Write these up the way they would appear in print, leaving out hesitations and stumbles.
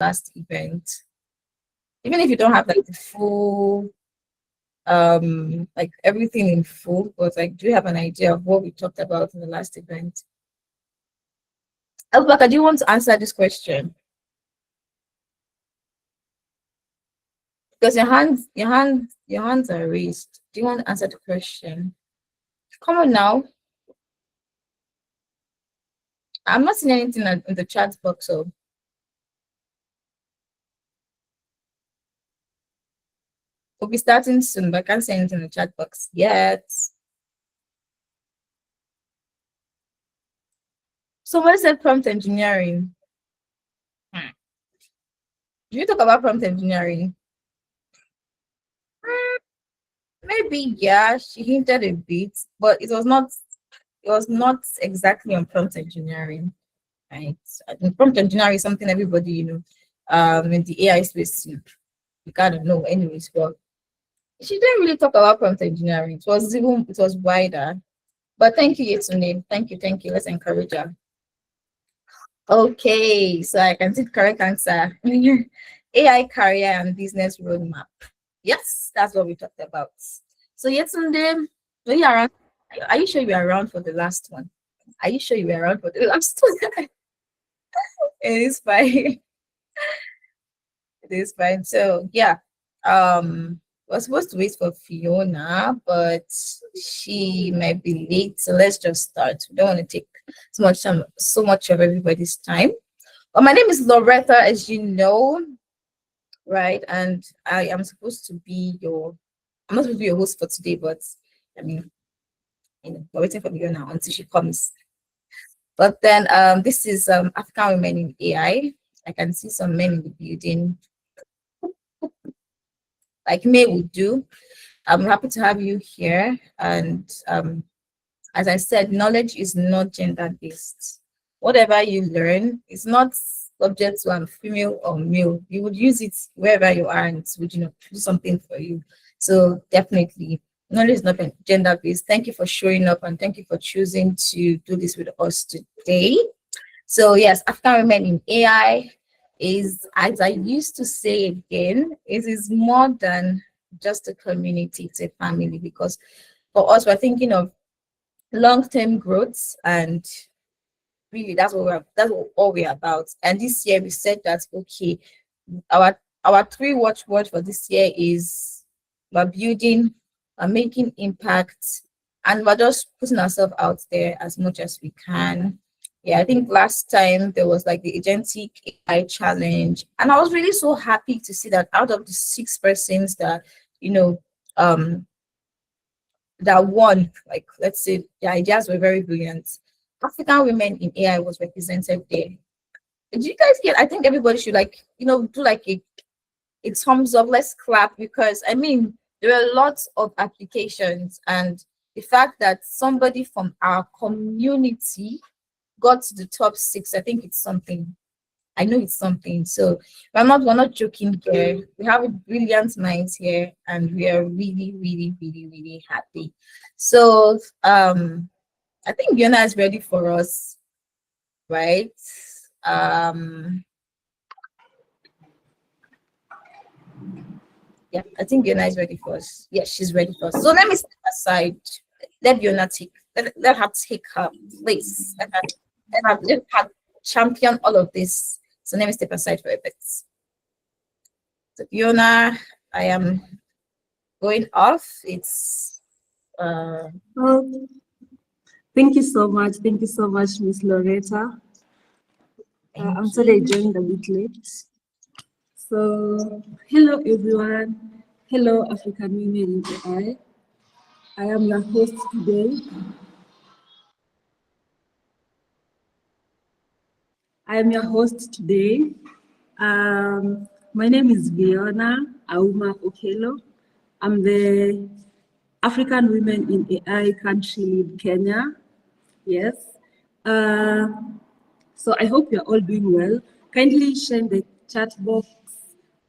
last event. Even if you don't have like the full, like everything in full, but like, do you have an idea of what we talked about in the last event? Albaka, do you want to answer this question? Because your hands are raised. Do you want to answer the question? Come on now. I'm not seeing anything in the chat box, so we'll be starting soon, but I can't see anything in the chat box yet. Somebody said prompt engineering. Do you talk about prompt engineering? Maybe, yeah, she hinted a bit, but it was not exactly on prompt engineering, right? I think prompt engineering is something everybody, in the AI space, you gotta know anyways, but she didn't really talk about prompt engineering. It was wider. But thank you, Yetsunde. Thank you. Let's encourage her. Okay, so I can see the correct answer. AI career and business roadmap. Yes, that's what we talked about. So Yetsunde, are you around? Are you sure you are around for the last one? Are you sure you are around for the last one? It is fine. It is fine. So yeah, we're supposed to wait for Fiona, but she might be late. So let's just start. We don't want to take so much of everybody's time. Well, my name is Loretta, as you know, right? And I am supposed to be I'm not supposed to be your host for today, but I mean, we're waiting for Fiona until she comes. But then this is African Women in AI. I can see some men in the building, like May would do. I'm happy to have you here. And as I said, knowledge is not gender-based. Whatever you learn is not subject to female or male. You would use it wherever you are, and it would, do something for you. So definitely, knowledge is not gender-based. Thank you for showing up, and thank you for choosing to do this with us today. So yes, African Women in AI is, as I used to say again, it is more than just a community, it's a family, because for us, we're thinking of long-term growth, and really that's what all we're about. And this year we said that okay, our three watchword for this year is we're building, we're making impact, and we're just putting ourselves out there as much as we can. Yeah, I think last time there was like the agentic AI challenge, and I was really so happy to see that out of the 6 persons that that won, like let's say the ideas were very brilliant, African Women in AI was represented there. Did you guys get? I think everybody should do like a thumbs up. Let's clap, because I mean there are lots of applications, and the fact that somebody from our community got to the top 6, I think it's something. I know it's something. So we're not joking here. We have brilliant minds here, and we are really, really, really, really happy. So I think Fiona is ready for us, right? Yeah, I think Fiona is ready for us. Yes, she's ready for us. So let me step aside. Let Fiona let her take her place. Let her champion all of this. So let me step aside for a bit. So Fiona, I am going off. It's Thank you so much. Thank you so much, Miss Loretta. I'm sorry I joined a bit late. So, hello everyone. Hello African Women in AI. I am your host today. My name is Fiona Auma Okelo. I'm the African Women in AI country lead Kenya. Yes. So I hope you're all doing well. Kindly share in the chat box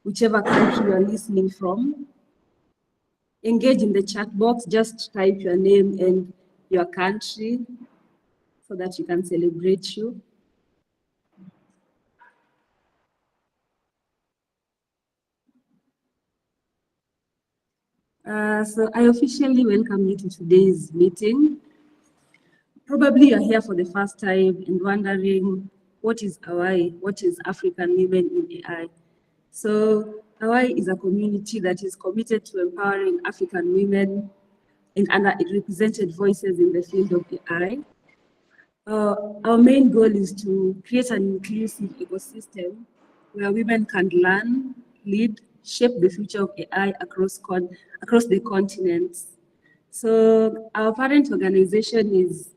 whichever country you're listening from. Engage in the chat box, just type your name and your country so that you can celebrate you. So I officially welcome you to today's meeting. Probably you're here for the first time and wondering what is AWAI, what is African Women in AI. So AWAI is a community that is committed to empowering African women and underrepresented voices in the field of AI. Our main goal is to create an inclusive ecosystem where women can learn, lead, shape the future of AI across the continents. So our parent organization is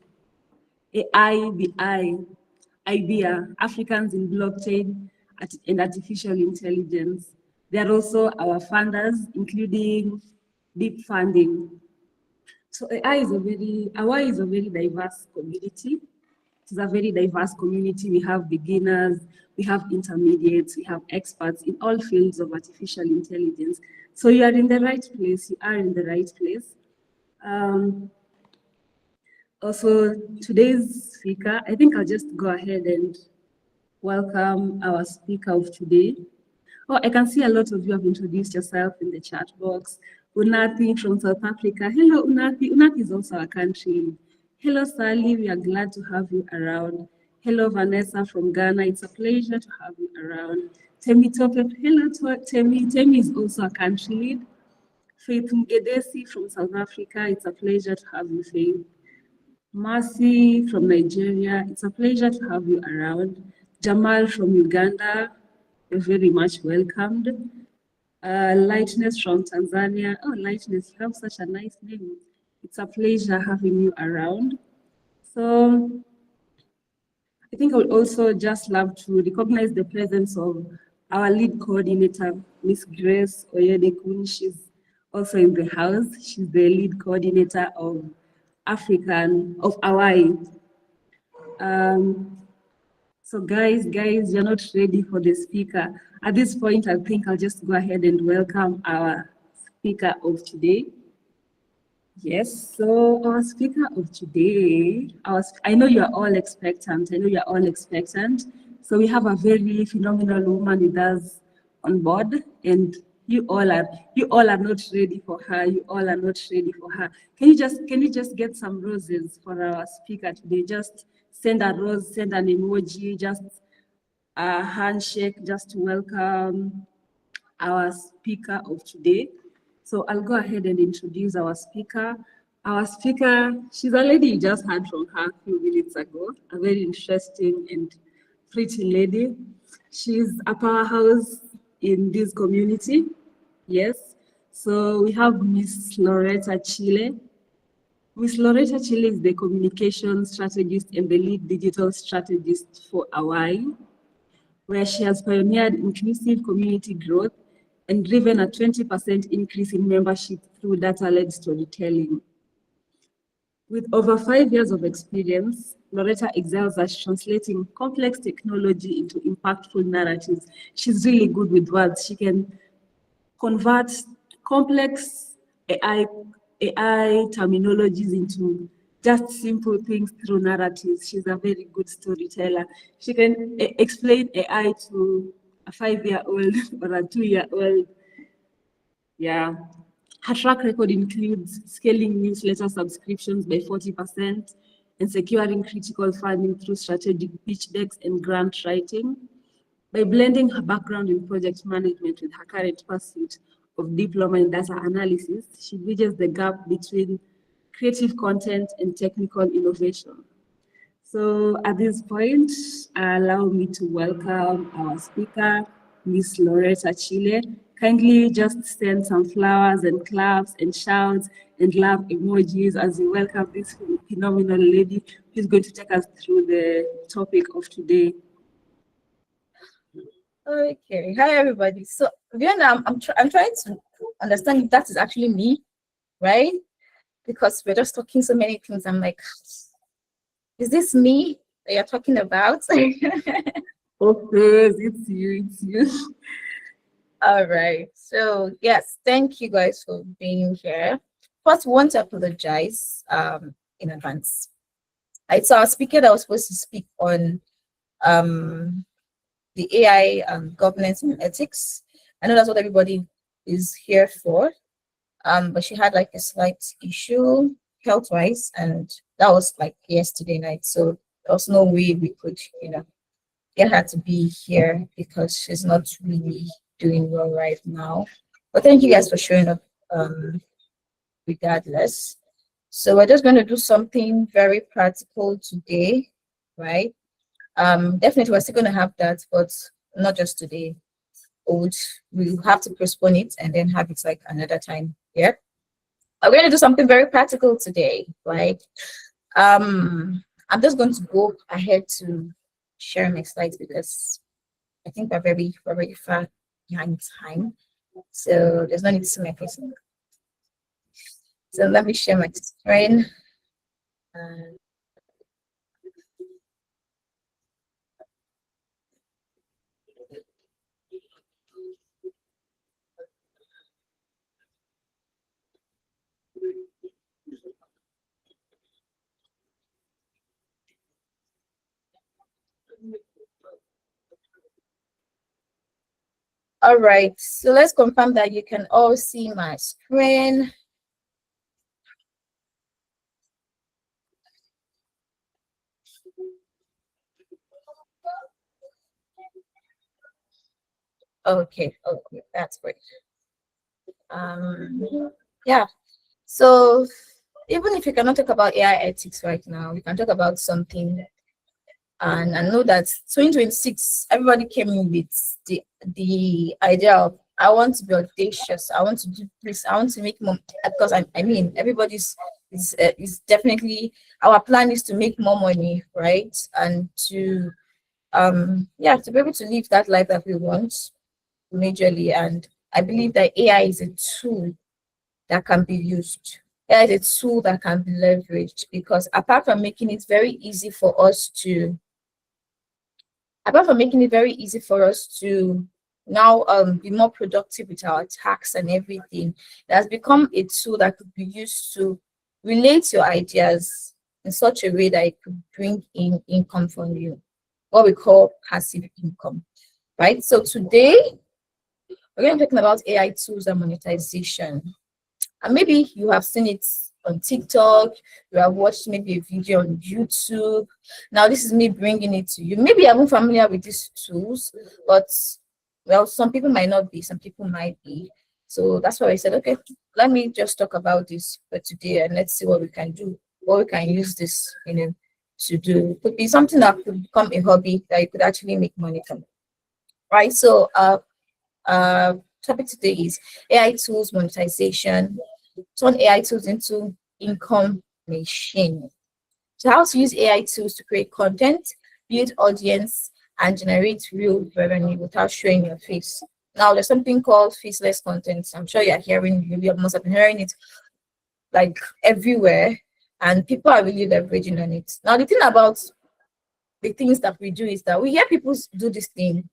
AIBI, IBIA, Africans in Blockchain and Artificial Intelligence. They are also our funders, including deep funding. So AI is a very diverse community. It is a very diverse community. We have beginners, we have intermediates, we have experts in all fields of artificial intelligence. So you are in the right place, you are in the right place. Also, today's speaker, I think I'll just go ahead and welcome our speaker of today. Oh, I can see a lot of you have introduced yourself in the chat box. Unathi from South Africa. Hello, Unathi. Unathi is also a country. Hello, Sally. We are glad to have you around. Hello, Vanessa from Ghana. It's a pleasure to have you around. Temi Tope. Hello, Temi. Temi is also a country lead. Faith Mgedesi from South Africa. It's a pleasure to have you, Faith. Mercy from Nigeria, it's a pleasure to have you around. Jamal from Uganda, you're very much welcomed. Lightness from Tanzania. Oh, Lightness, you have such a nice name. It's a pleasure having you around. So I think I would also just love to recognize the presence of our lead coordinator, Miss Grace Oyedekun. She's also in the house. She's the lead coordinator of Hawaii. So guys, you're not ready for the speaker. At this point, I think I'll just go ahead and welcome our speaker of today. Yes, so our speaker of today, I know you're all expectant. So we have a very phenomenal woman with us on board, and you all are not ready for her. You all are not ready for her. Can you just get some roses for our speaker today? Just send a rose, send an emoji, just a handshake, just to welcome our speaker of today. So I'll go ahead and introduce our speaker. Our speaker, she's a lady you just heard from her a few minutes ago, a very interesting and pretty lady. She's a powerhouse in this community. Yes. So we have Miss Loretta Chile. Miss Loretta Chile is the communication strategist and the lead digital strategist for Hawaii, where she has pioneered inclusive community growth and driven a 20% increase in membership through data-led storytelling. With over 5 years of experience, Loretta excels at translating complex technology into impactful narratives. She's really good with words. She can convert complex AI terminologies into just simple things through narratives. She's a very good storyteller. She can explain AI to a 5-year-old or a 2-year-old. Yeah. Her track record includes scaling newsletter subscriptions by 40% and securing critical funding through strategic pitch decks and grant writing. By blending her background in project management with her current pursuit of diploma in data analysis, she bridges the gap between creative content and technical innovation. So at this point, allow me to welcome our speaker, Miss Loretta Chile. Kindly just send some flowers and claps and shouts and love emojis as we welcome this phenomenal lady who's going to take us through the topic of today. Okay, hi everybody. So Vienna, I'm trying to understand if that is actually me, right? Because we're just talking so many things. I'm like, is this me that you're talking about? Of course, it's you. All right. So yes, thank you guys for being here. First, want to apologize in advance. So our speaker that was supposed to speak on the AI governance and ethics. I know that's what everybody is here for. But she had like a slight issue health wise, and that was like yesterday night. So there was no way we could, get her to be here because she's not really doing well right now. But thank you guys for showing up regardless. So we're just going to do something very practical today, right? Definitely we're still going to have that, but not just today. We'll have to postpone it and then have it like another time. Yeah. We're going to do something very practical today, right? I'm just going to go ahead to share my slides because I think we're very far behind time. So there's no need to see my face. So let me share my screen. Uh, all right, so let's confirm that you can all see my screen. Okay, that's great. Yeah, so even if you cannot talk about AI ethics right now, we can talk about something. And I know that 2026, everybody came in with the idea of I want to be audacious. I want to do this. I want to make more because I mean everybody's is definitely our plan is to make more money, right? And to yeah, to be able to live that life that we want majorly. And I believe that AI is a tool that can be used. AI is a tool that can be leveraged because apart from making it very easy for us to now be more productive with our tasks and everything, it has become a tool that could be used to relate your ideas in such a way that it could bring in income from you, what we call passive income, right? So today we're going to be talking about AI tools and monetization. And maybe you have seen it on TikTok, you have watched maybe a video on YouTube. Now, this is me bringing it to you. Maybe you're not familiar with these tools, but well, some people might not be, some people might be. So that's why I said, okay, let me just talk about this for today and let's see what we can do, what we can use this, to do. It could be something that could become a hobby that you could actually make money from, right? So, uh, topic today is AI tools monetization, turn AI tools into income machine. So how to use AI tools to create content, build audience, and generate real revenue without showing your face. Now there's something called faceless content. I'm sure you're hearing, you must have been hearing it like everywhere, and people are really leveraging on it. Now the thing about the things that we do is that we hear people do this thing.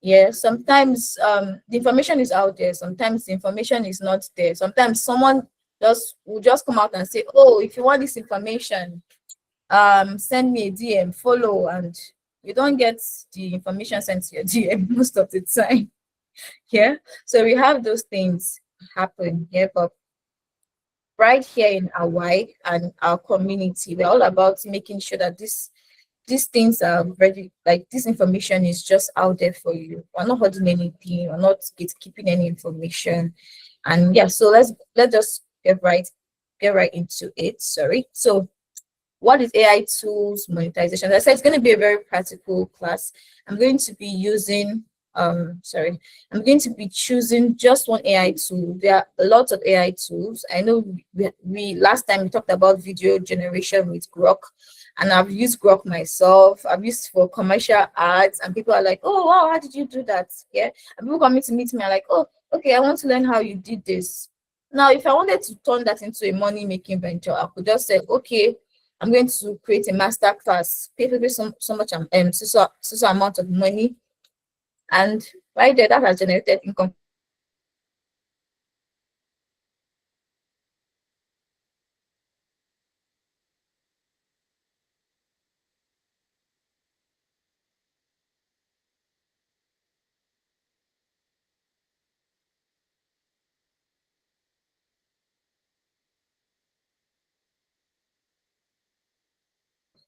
Yeah, sometimes the information is out there, sometimes the information is not there. Sometimes someone just will just come out and say, oh, if you want this information, send me a DM, follow, and you don't get the information sent to your DM most of the time. Yeah. So we have those things happen here, but right here in Hawaii and our community, we're all about making sure that these things are ready, like this information is just out there for you. We're not holding anything, we're not keeping any information. And yeah, so let's just get right into it. Sorry. So what is AI tools monetization? As I said, it's going to be a very practical class. I'm going to be using I'm going to be choosing just one AI tool. There are a lot of AI tools. I know we last time we talked about video generation with Grok, and I've used Grok myself. I've used for commercial ads, and people are like, "Oh wow, how did you do that?" Yeah, and people coming to meet me are like, "Oh, okay, I want to learn how you did this." Now, if I wanted to turn that into a money making venture, I could just say, "Okay, I'm going to create a master class, pay people so much so amount of money, and right there that has generated income."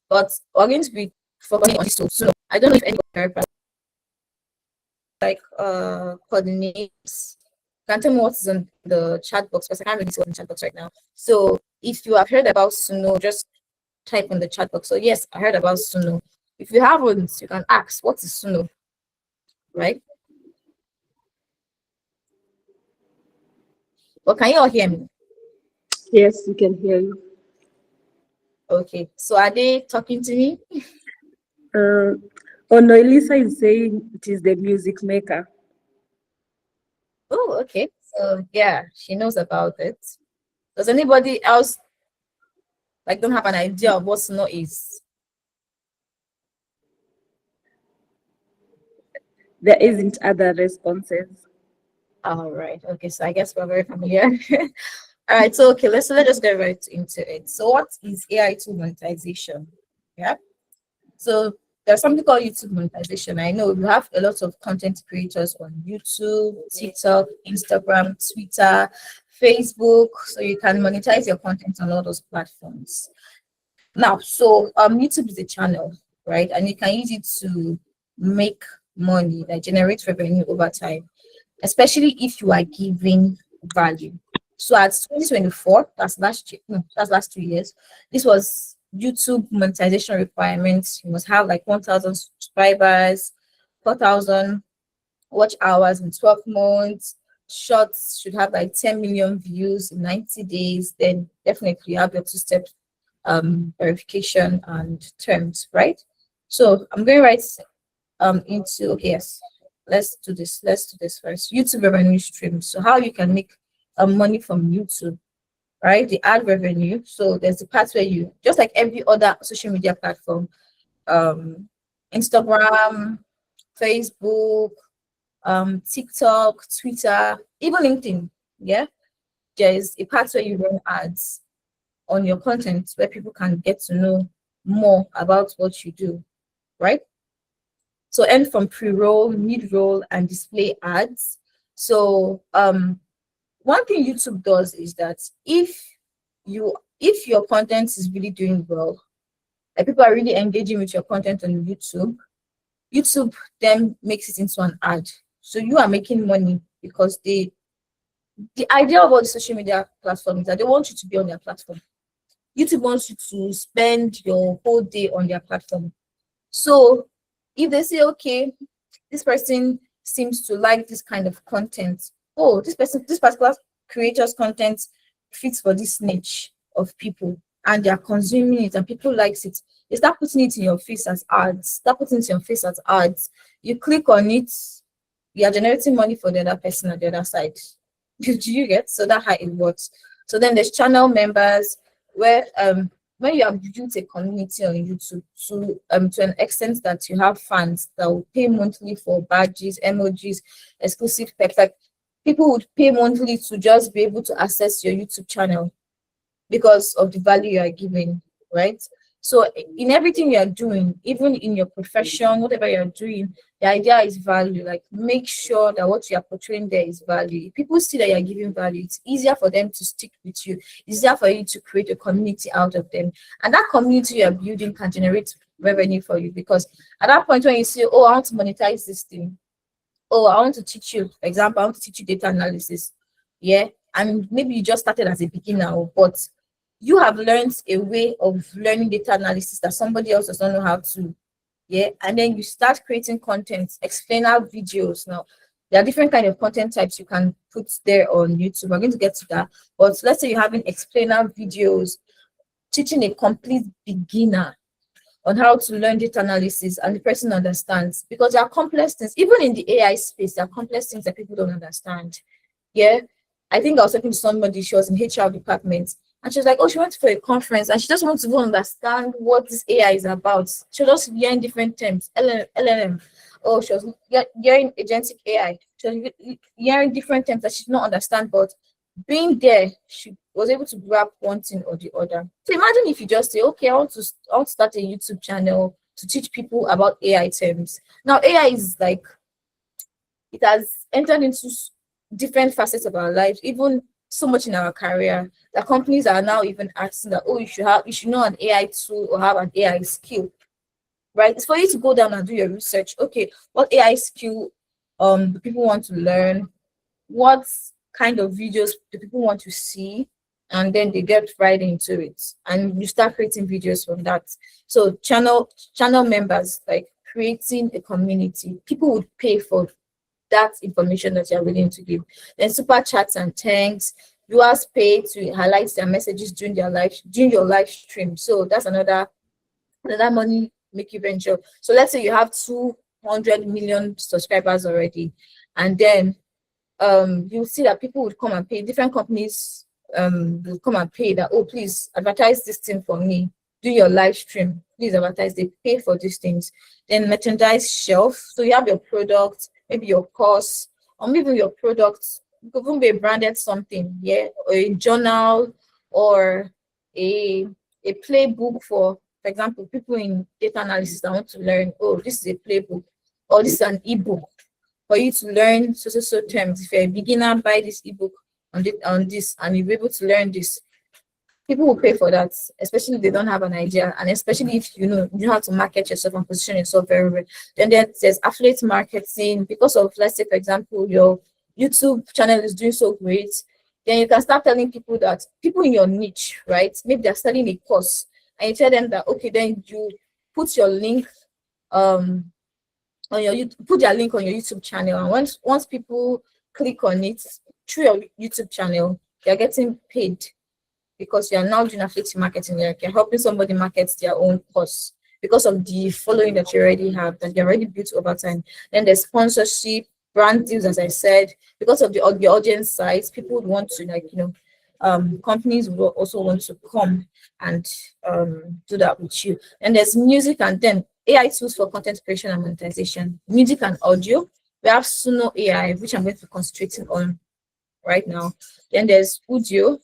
but we're going to be focusing on this tool. So I don't know if anybody like coordinates can tell me what is on the chat box, because I can't really see what's in the chat box right now. So if you have heard about SUNO, just type in the chat box. So yes, I heard about SUNO. If you haven't, you can ask, what is SUNO, right? Well, can you all hear me? Yes, we can hear you. Okay, so are they talking to me? Oh no, Elisa is saying it is the music maker. Oh, okay. So yeah, she knows about it. Does anybody else like don't have an idea of what SUNO is? There isn't other responses. All right. Okay, so I guess we're very familiar. All right, so okay, let's just get right into it. So what is AI tool monetization? Yeah. So there's something called YouTube monetization. I know you have a lot of content creators on YouTube, TikTok, Instagram, Twitter, Facebook. So you can monetize your content on all those platforms. Now, so YouTube is a channel, right? And you can use it to make money, like generate revenue over time, especially if you are giving value. So at 2024, that's last year, no, that's last 2 years, this was YouTube monetization requirements. You must have like 1,000 subscribers, 4,000 watch hours in 12 months. Shorts should have like 10 million views in 90 days. Then definitely you have your two-step verification and terms, right? So I'm going right into, okay, yes, let's do this first. YouTube revenue stream. So how you can make money from YouTube, right? The ad revenue. So there's the part where you, just like every other social media platform, um Instagram, Facebook, TikTok, Twitter, even LinkedIn. Yeah, there is a part where you run ads on your content where people can get to know more about what you do, right? So end from pre-roll, mid-roll, and display ads. So one thing YouTube does is that if your content is really doing well, like people are really engaging with your content on YouTube, YouTube then makes it into an ad. So you are making money because the idea about the social media platform is that they want you to be on their platform. YouTube wants you to spend your whole day on their platform. So if they say, okay, this person seems to like this kind of content. Oh, this particular creator's content fits for this niche of people, and they are consuming it, and people likes it. They start putting it in your face as ads. Start putting it in your face as ads. You click on it, you are generating money for the other person on the other side. Do you get? So that's how it works. So then there's channel members where when you have built a community on YouTube to an extent that you have fans that will pay monthly for badges, emojis, exclusive perks. Like people would pay monthly to just be able to access your YouTube channel because of the value you are giving, right? So in everything you are doing, even in your profession, whatever you're doing, the idea is value. Like make sure that what you are portraying there is value. If people see that you're giving value, it's easier for them to stick with you. It's easier for you to create a community out of them. And that community you're building can generate revenue for you, because at that point when you say, oh, I want to monetize this thing, oh, I want to teach you, for example, I want to teach you data analysis. Yeah. And maybe you just started as a beginner, but you have learned a way of learning data analysis that somebody else does not know how to. Yeah. And then you start creating content, explainer videos. Now, there are different kind of content types you can put there on YouTube. We're going to get to that. But let's say you're having explainer videos teaching a complete beginner on how to learn data analysis, and the person understands, because there are complex things, even in the AI space, there are complex things that people don't understand. Yeah. I think I was talking to somebody, she was in HR department, and she was like, oh, she went for a conference and she just wants to go understand what this AI is about. She was just hearing different terms, LLM. Oh, she was hearing agentic AI. She was hearing different terms that she did not understand, but being there, she was able to grab one thing or the other. So imagine if you just say, okay, I want to start a YouTube channel to teach people about AI terms. Now, AI is like, it has entered into different facets of our lives. Even so much in our career that companies are now even asking that, oh, you should know an AI tool or have an AI skill, right? It's for you to go down and do your research. Okay, what AI skill do people want to learn? What kind of videos do people want to see? And then they get right into it, and you start creating videos from that. So channel members, like creating a community, people would pay for that information that you're willing to give. Then super chats and thanks. Viewers pay to highlight their messages during your live stream. So that's another money making venture. So let's say you have 200 million subscribers already, and then you'll see that people would come and pay. Different companies will come and pay that, oh, please advertise this thing for me, do your live stream, please advertise. They pay for these things. Then merchandise shelf, so you have your product, maybe your course, or maybe your product, it could even be branded something, yeah, or a journal, or a playbook for example, people in data analysis that want to learn, oh, this is a playbook, or this is an ebook for you to learn so terms. If you're a beginner, buy this ebook on this, and you'll be able to learn this. People will pay for that, especially if they don't have an idea, and especially if you know how to market yourself and position yourself very well. Then there's affiliate marketing, because of, let's say for example, your YouTube channel is doing so great. Then you can start telling people that people in your niche, right? Maybe they're selling a course, and you tell them that, okay, then you put your link um on your put their link on your YouTube channel, and once people click on it through your YouTube channel, they're getting paid, because you are now doing affiliate marketing. You're helping somebody market their own course because of the following that you already have, that you already built over time. Then there's sponsorship, brand deals, as I said, because of the audience size, people would want to, like, companies will also want to come and do that with you. And there's music, and then AI tools for content creation and monetization, music and audio. We have SUNO AI, which I'm going to be concentrating on right now. Then there's audio,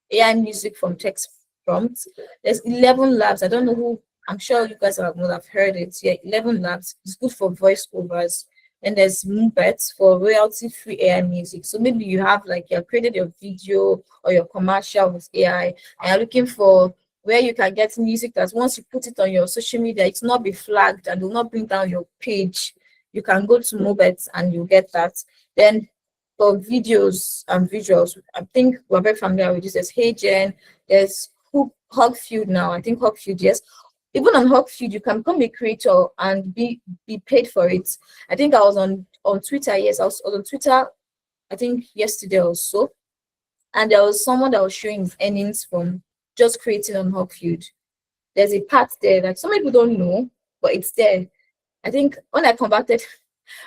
AI music from text prompts. There's 11 labs. I don't know who, I'm sure you guys will have heard it. Yeah, 11 labs. It's good for voiceovers. And there's Moobet for royalty-free AI music. So maybe you have, like, you have created your video or your commercial with AI, and you're looking for where you can get music that once you put it on your social media, it's not be flagged and will not bring down your page. You can go to Moobet and you get that. Then for videos and visuals, I think we're very familiar with this. There's HeyGen, there's Hogfield now. I think Hogfield, yes. Even on Hogfield, you can become a creator and be paid for it. I think I was on Twitter. Yes, I was on Twitter, I think yesterday or so, and there was someone that was showing his earnings from just creating on Hogfield. There's a part there that some people don't know, but it's there. I think when I converted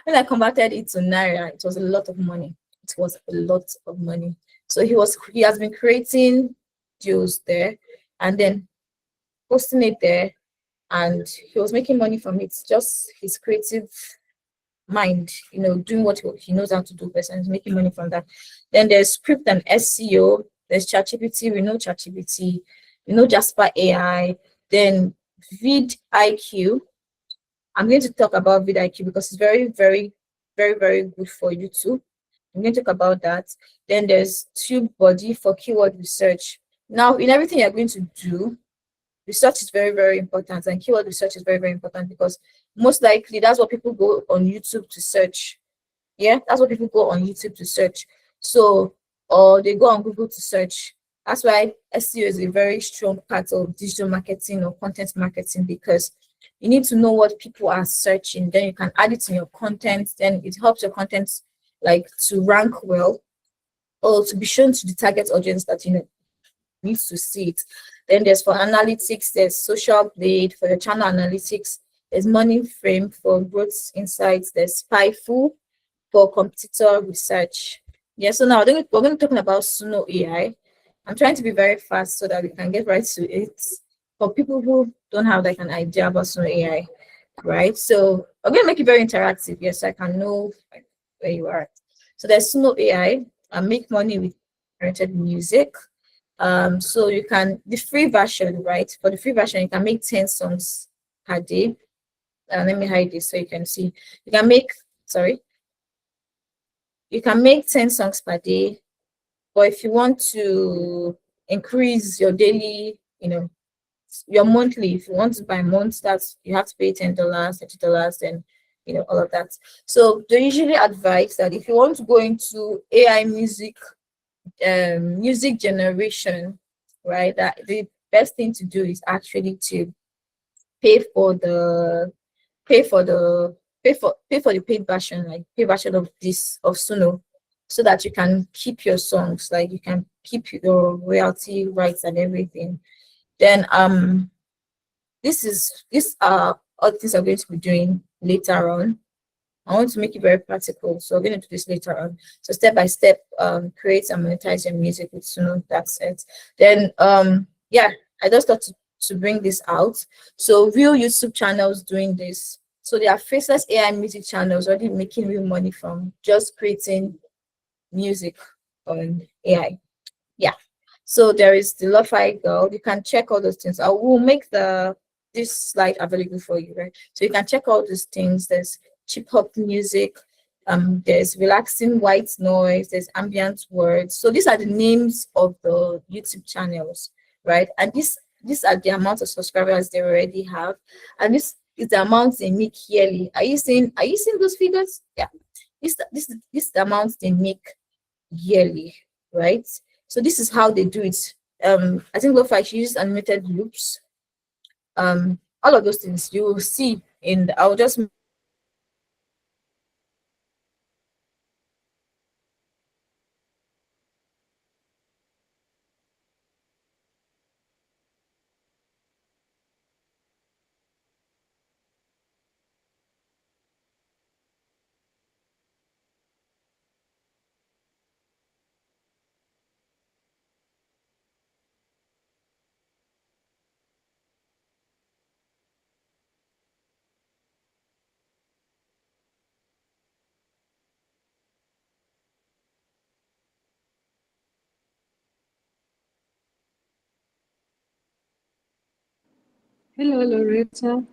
it to Naira, it was a lot of money. It was a lot of money. So he has been creating deals there and then posting it there, and he was making money from it. Just his creative mind, doing what he knows how to do best, and he's making money from that. Then there's script and SEO. There's ChatGPT. We know ChatGPT. We know Jasper AI. Then vidIQ. I'm going to talk about vidIQ because it's very, very, very, very good for you too. I'm going to talk about that. Then there's TubeBuddy for keyword research. Now, in everything you're going to do, research is very, very important, and keyword research is very, very important, because most likely that's what people go on YouTube to search. Yeah, that's what people go on YouTube to search. So, or they go on Google to search. That's why SEO is a very strong part of digital marketing or content marketing, because you need to know what people are searching. Then you can add it in your content. Then it helps your content, like, to rank well, or to be shown to the target audience that needs to see it. Then there's for analytics, there's Social Blade for your channel analytics, there's Money Frame for growth insights, there's Spyful for competitor research. Yeah, so now we're going to be talking about SUNO AI. I'm trying to be very fast so that we can get right to it for people who don't have, like, an idea about SUNO AI, right? So I'm going to make it very interactive, yes, so I can know, like, where you are. So there's SUNO AI, make money with generated music. So you can, the free version, right? For the free version, you can make 10 songs per day. Let me hide this so you can see. You can make 10 songs per day. But if you want to increase your daily, your monthly, if you want to buy months, that's you have to pay $10, $30, and all of that. So they usually advise that if you want to go into AI music generation, right, that the best thing to do is actually to pay for the pay for the pay for the paid version, like paid version of this of Suno, so that you can keep your songs, like you can keep your royalty rights and everything. Then these are all the things I'm going to be doing later on. I want to make it very practical, so I'm going to do this later on. So step by step, create and monetize your music with Suno. That's it. Then yeah, I just thought to bring this out. So real YouTube channels doing this. So there are faceless AI music channels already making real money from just creating music on AI. Yeah. So there is the Lo-Fi Girl. You can check all those things. I will make this slide available for you, right? So you can check all these things. There's chip hop music, there's relaxing white noise, there's ambient words. So these are the names of the YouTube channels, right? And these are the amount of subscribers they already have, and this is the amount they make yearly. Are you seeing those figures? Yeah. This is the amount they make yearly, right? So this is how they do it. I think Lo-Fi uses animated loops. All of those things you will see I'll just. Hello, Loretta.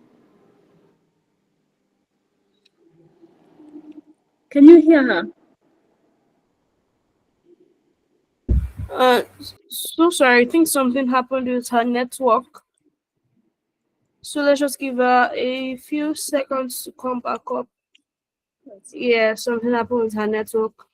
Can you hear her? Uh, so sorry. I think something happened with her network. So let's just give her a few seconds to come back up. Yeah, something happened with her network.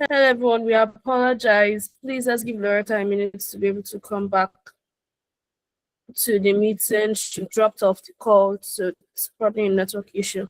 Hello, everyone. We apologize. Please, let's give Loretta a minute to be able to come back to the meeting. She dropped off the call, so it's probably a network issue.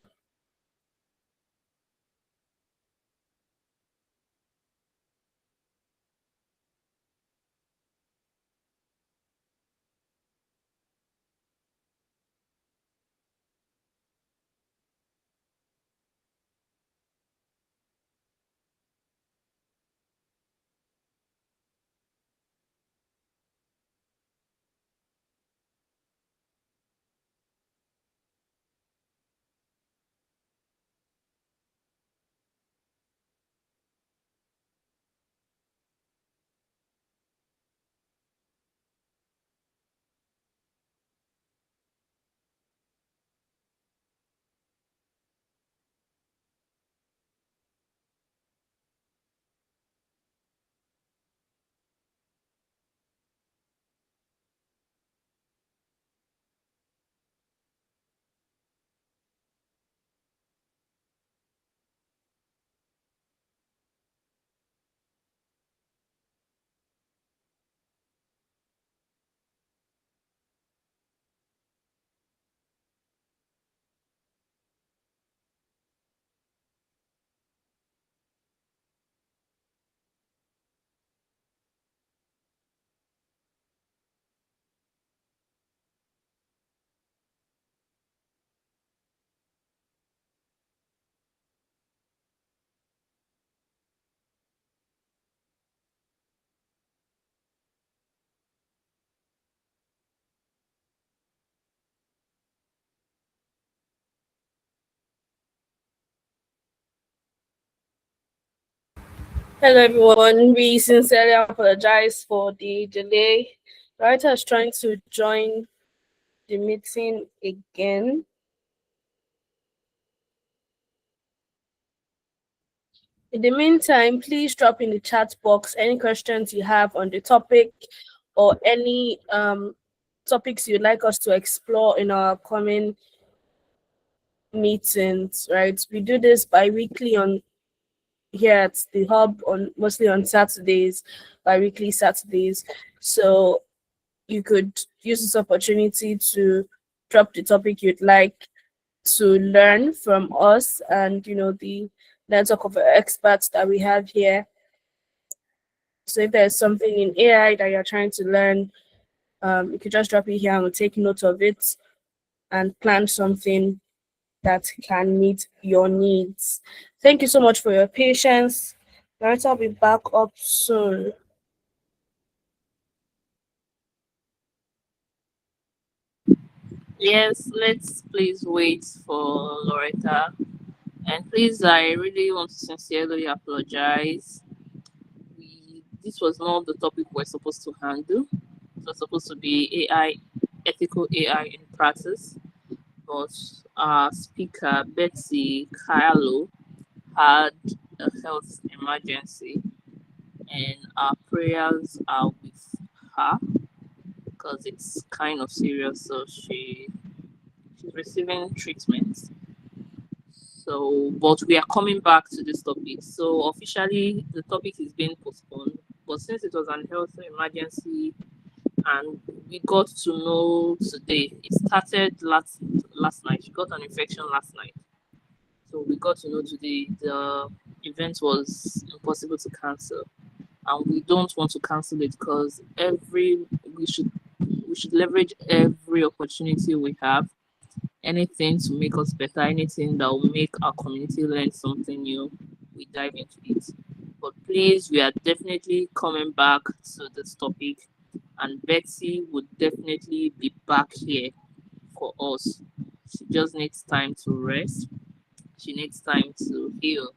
Hello, everyone. We sincerely apologize for the delay. Writer is trying to join the meeting again. In the meantime, please drop in the chat box any questions you have on the topic or any topics you'd like us to explore in our coming meetings, right? We do this bi-weekly on here at the hub on mostly on Saturdays, bi-weekly Saturdays. So you could use this opportunity to drop the topic you'd like to learn from us and the network of experts that we have here. So if there's something in AI that you're trying to learn, you could just drop it here and we'll take note of it and plan something that can meet your needs. Thank you so much for your patience. Narita will be back up soon. Yes, let's please wait for Loretta. And please, I really want to sincerely apologize. This was not the topic we're supposed to handle. It was supposed to be AI, ethical AI in practice. But our speaker, Betsy Kylo, had a health emergency, and our prayers are with her because it's kind of serious. So she's receiving treatment. So, but we are coming back to this topic. So officially, the topic is being postponed. But since it was an health emergency, and we got to know today, it started last night. She got an infection last night. So we got to know today the event was impossible to cancel, and we don't want to cancel it because we should we should leverage every opportunity we have, anything to make us better, anything that will make our community learn something new, we dive into it. But please, we are definitely coming back to this topic, and Betsy would definitely be back here for us. She just needs time to rest, she needs time to heal.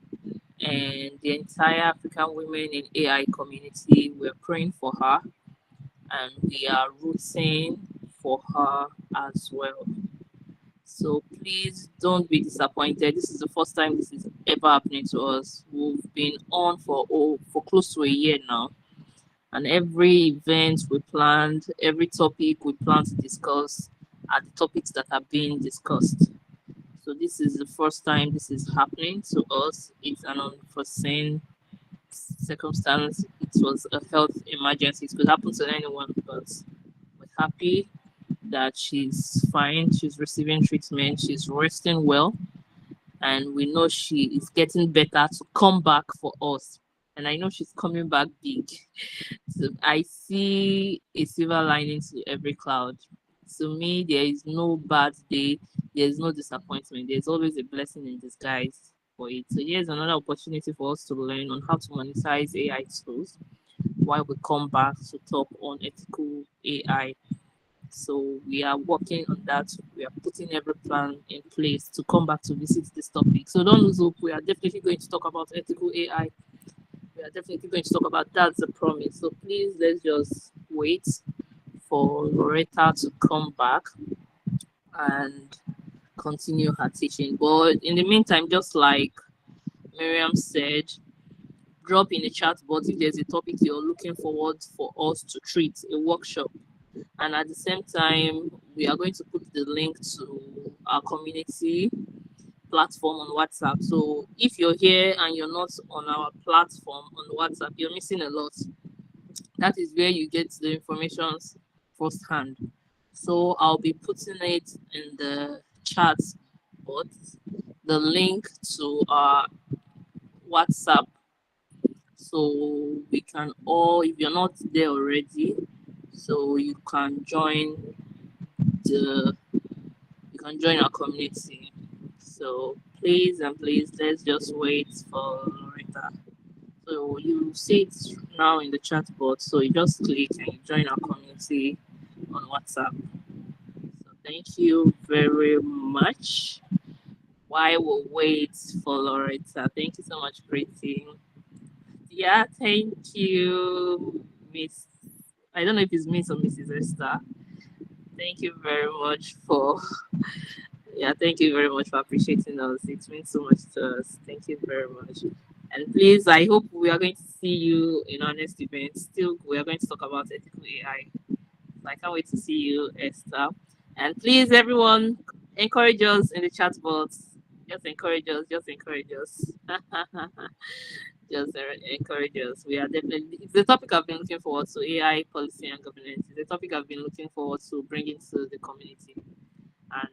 And the entire African women in AI community, we're praying for her and we are rooting for her as well. So please don't be disappointed. This is the first time this is ever happening to us. We've been on for close to a year now, and every event we planned, every topic we plan to discuss are the topics that are being discussed. So this is the first time this is happening to us. It's an unforeseen circumstance. It was a health emergency. It could happen to anyone, but we're happy that she's fine, she's receiving treatment, she's resting well, and we know she is getting better to come back for us. And I know she's coming back big. So I see a silver lining to every cloud. To me, there is no bad day, there's no disappointment, there's always a blessing in disguise for it. So here's another opportunity for us to learn on how to monetize AI tools while we come back to talk on ethical AI. So we are working on that. We are putting every plan in place to come back to visit this topic. So don't lose hope. We are definitely going to talk about ethical AI. We are definitely going to talk about that's the promise. So please let's just wait for Loretta to come back and continue her teaching. But in the meantime, just like Miriam said, drop in the chat box if there's a topic you're looking forward for us to treat, a workshop. And at the same time, we are going to put the link to our community platform on WhatsApp. So if you're here and you're not on our platform on WhatsApp, you're missing a lot. That is where you get the information firsthand. So I'll be putting it in the chat box, the link to our WhatsApp. So we can all, if you're not there already, so you can the you can join our community. So please and please let's just wait for Loretta. So you see it now in the chat box. So you just click and you join our community on WhatsApp. So thank you very much. While we wait for Loretta, thank you so much, Pretty. Yeah. Yeah, thank you, Miss. I don't know if it's Miss or Mrs. Esther. Thank you very much for yeah, thank you very much for appreciating us. It means so much to us. Thank you very much. And please, I hope we are going to see you in our next event. Still, we are going to talk about ethical AI. I can't wait to see you, Esther. And please, everyone, encourage us in the chat box. Just encourage us. Just encourage us. Just encourage us. We are definitely. It's the topic I've been looking forward to. AI policy and governance. It's the topic I've been looking forward to bringing to the community, and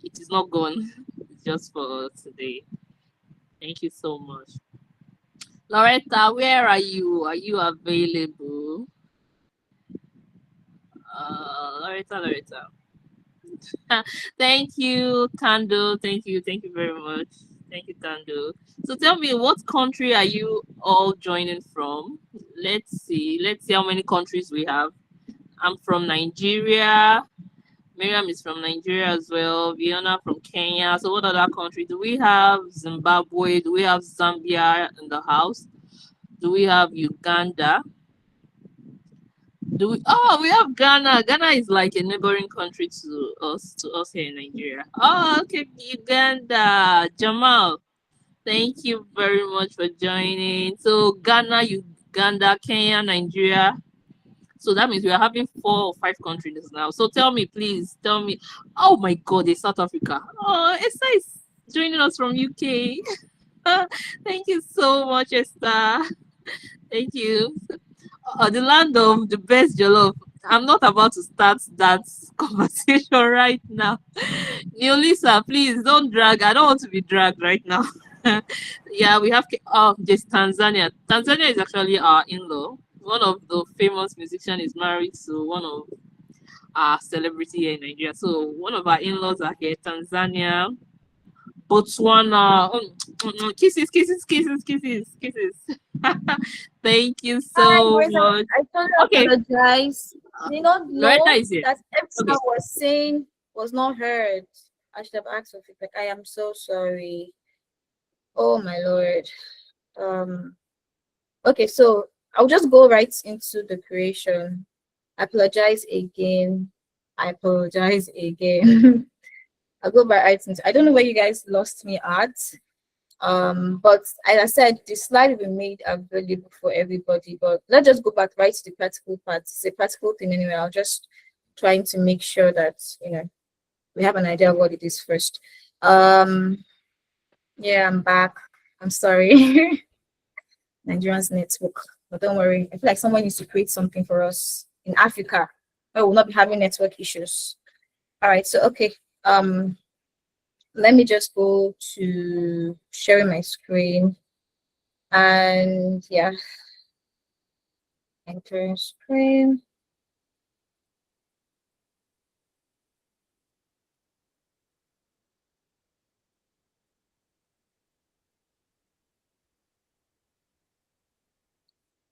it is not gone. It's just for today. Thank you so much, Loretta. Where are you? Are you available? Loretta. Thank you, Kando. Thank you very much. Thank you, Kando. So tell me, what country are you all joining from? Let's see how many countries we have. I'm from Nigeria. Miriam is from Nigeria as well. Fiona from Kenya. So what other country do we have? Zimbabwe. Do we have Zambia in the house? Do we have Uganda? We have Ghana. Ghana is like a neighboring country to us here in Nigeria. Oh, okay, Uganda. Jamal, thank you very much for joining. So Ghana, Uganda, Kenya, Nigeria. So that means we are having 4 or 5 countries now. So please tell me. Oh my God, it's South Africa. Oh, Esther is joining us from UK. Thank you so much, Esther. Thank you. The land of the best jollof. I'm not about to start that conversation right now. Neolisa, please don't drag. I don't want to be dragged right now. Yeah, we have just Tanzania. Tanzania is actually our in-law. One of the famous musicians is married to one of our celebrity here in Nigeria. So one of our in-laws are here. Tanzania, Botswana. Kisses, kisses, kisses, kisses, kisses. Thank you Hi, so Marisa. much. I totally Okay, apologize. Did not Loretta know is here. that everything Okay, I was saying was not heard. I should have asked for feedback. I am so sorry. Oh my lord. Okay, so I'll just go right into the creation. I apologize again. I apologize again. I'll go right into. I don't know where you guys lost me at. But as I said, the slide will be made available for everybody. But let's just go back right to the practical part. It's a practical thing anyway. I'll just trying to make sure that we have an idea of what it is first. Yeah, I'm back. I'm sorry. Nigerian's network. But don't worry. I feel like someone needs to create something for us in Africa where we'll not be having network issues. All right, so okay. Let me just go to sharing my screen. And yeah, enter screen.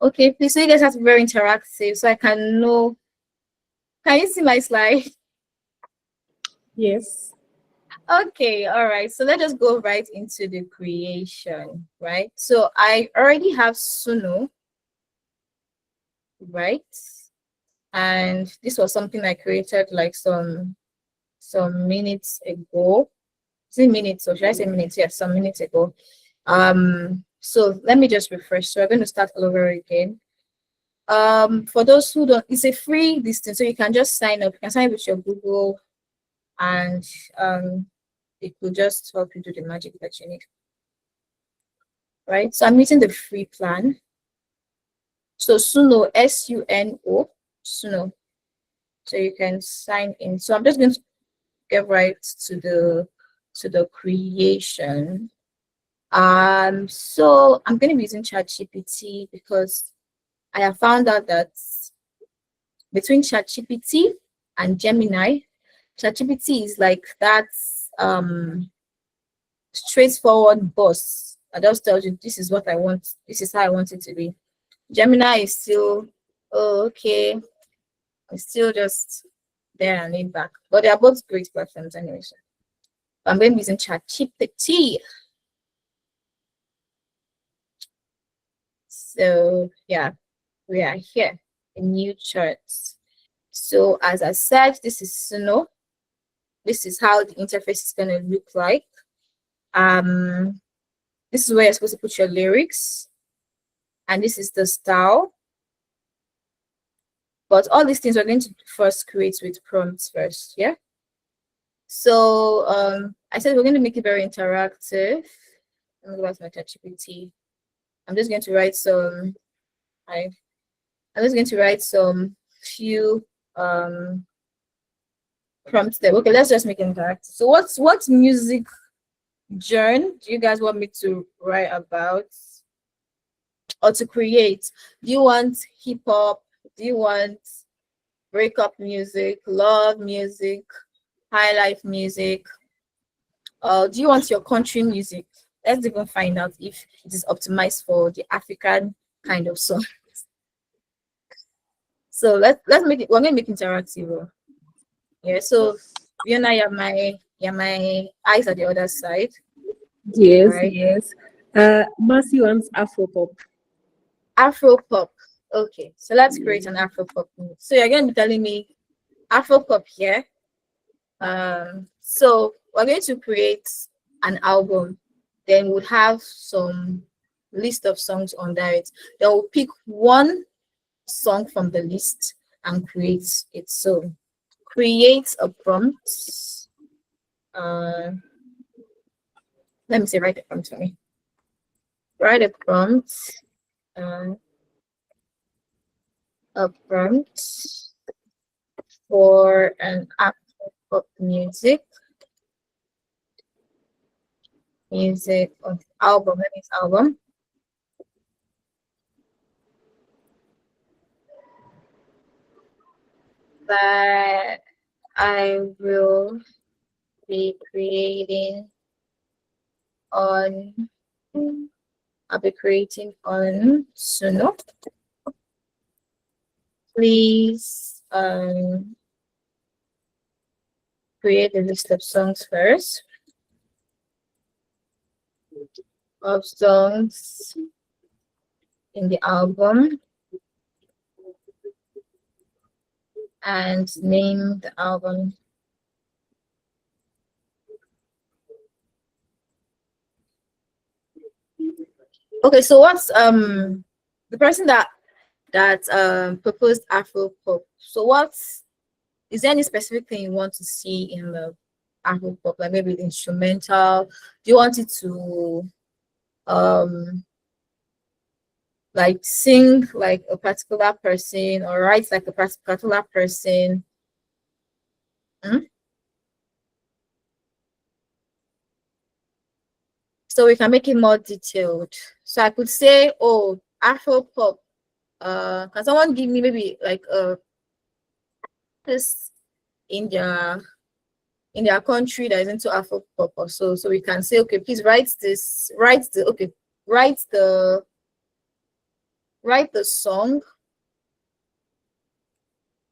Okay, please, so you guys have to be very interactive so I can know. Can you see my slide? Yes. Okay, all right. So let's just go right into the creation, right? So I already have Suno, right? And this was something I created like some minutes ago. Is it minutes or should I say minutes? Yes, some minutes ago. So let me just refresh. So we're going to start all over again. For those who don't, it's a free distance, so you can just sign up. You can sign up with your Google, and it will just help you do the magic that you need. Right. So I'm using the free plan. So Suno, SUNO, Suno. So you can sign in. So I'm just going to get right to the creation. So I'm going to be using ChatGPT because I have found out that between ChatGPT and Gemini, ChatGPT is like that straightforward boss that just tells you this is what I want, this is how I want it to be. Gemini is still, oh, okay, it's still just there and laid back. But they are both great platforms anyway. So I'm going to be using ChatGPT. So yeah, we are here in new charts. So as I said, this is SUNO. This is how the interface is going to look like. This is where you're supposed to put your lyrics, and this is the style. But all these things we're going to first create with prompts first, yeah. So I said we're going to make it very interactive. Let me go back to my ChatGPT. I'm just going to write some. I'm just going to write some few prompts there. Okay, let's just make it interactive. So what music genre do you guys want me to write about or to create? Do you want hip hop? Do you want breakup music, love music, high life music? Do you want your country music? Let's even find out if it is optimized for the African kind of song. So let's make it. We're gonna make it interactive. Yeah. So Fiona, you're my eyes at the other side. Yes, right? yes. Mercy wants Afro pop. Afro pop. Okay, so let's create an Afro pop. So you're going to be telling me Afro pop here. So we're going to create an album. Then we'll have some list of songs under it. Then we'll pick one song from the list and create it. So create a prompt. Let me say write a prompt for me. Write a prompt. A prompt for an Afro pop music on album. Let me album. That I will be creating on. I'll be creating on SUNO. Please create a list of songs first. Of songs in the album and name the album. Okay, so what's the person that proposed Afro pop? So is there any specific thing you want to see in the Afro pop, like maybe the instrumental? Do you want it to like sing like a particular person or write like a particular person? So we can make it more detailed. So I could say, oh, Afro pop. Can someone give me maybe like this in their country that is into Afro pop or so? So we can say, okay, please write the song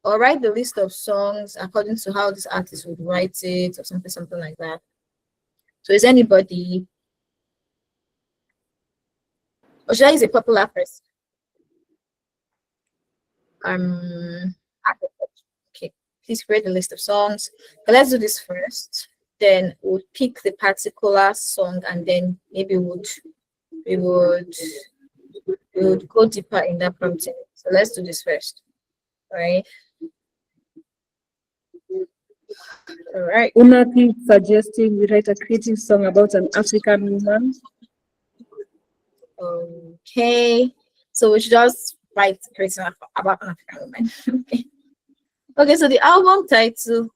or write the list of songs according to how this artist would write it or something like that. So is anybody, or should I use a popular person? Okay, please create a list of songs. Okay, let's do this first. Then we'll pick the particular song and then maybe we would go deeper in that prompting. So let's do this first. All right. Una keeps suggesting we write a creative song about an African woman. Okay, so we should just write creative about an African woman. Okay, so the album title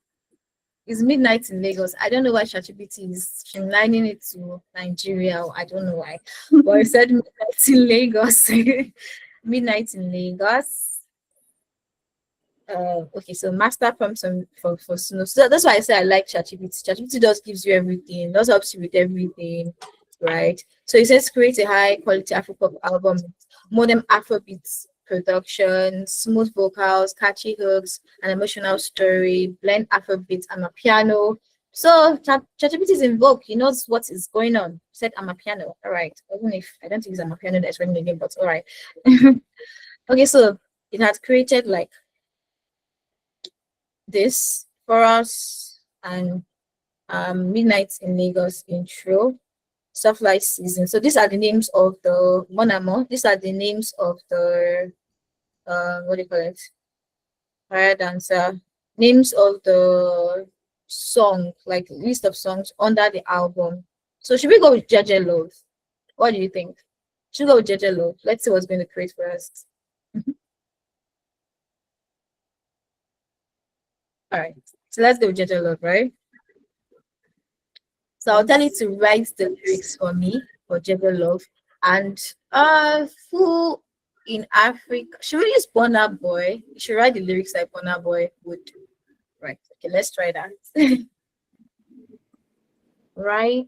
is Midnight in Lagos. I don't know why ChatGPT is streamlining it to Nigeria. I don't know why, but it said Midnight in Lagos. Midnight in Lagos. Okay, so master prompts for SUNO. So that's why I say I like ChatGPT. ChatGPT just gives you everything, does helps you with everything, right? So it says create a high quality Afro pop album, modern Afrobeats production, smooth vocals, catchy hooks, an emotional story, blend Afrobeats and a piano, So ChatGPT is invoked. He knows what is going on. Said I'm a piano. All right. Even if I don't think it's I'm a piano that's running the game, but all right. Okay, so it has created like this for us, and Midnight in Lagos intro, Starflight Season. So these are the names of the Monamo. These are the names of the what do you call it? Fire dancer. Names of the song, like list of songs under the album. So should we go with Jeje Love? What do you think? Should we go with Jeje Love? Let's see what's going to create for us. All right. So let's go with Jeje Love, right? So I'll tell you to write the lyrics for me for Jeje Love. And who in Africa should we use Burna Boy? You should write the lyrics like Burna Boy would. Right. Okay, let's try that. Write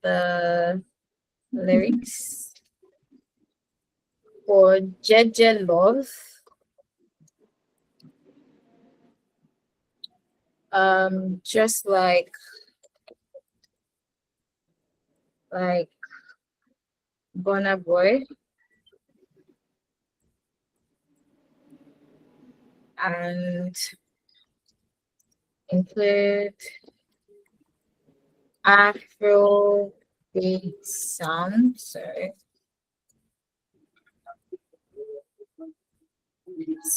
the lyrics for Jeje Love. Just like Burna Boy, and include Afro beat sound. Sorry.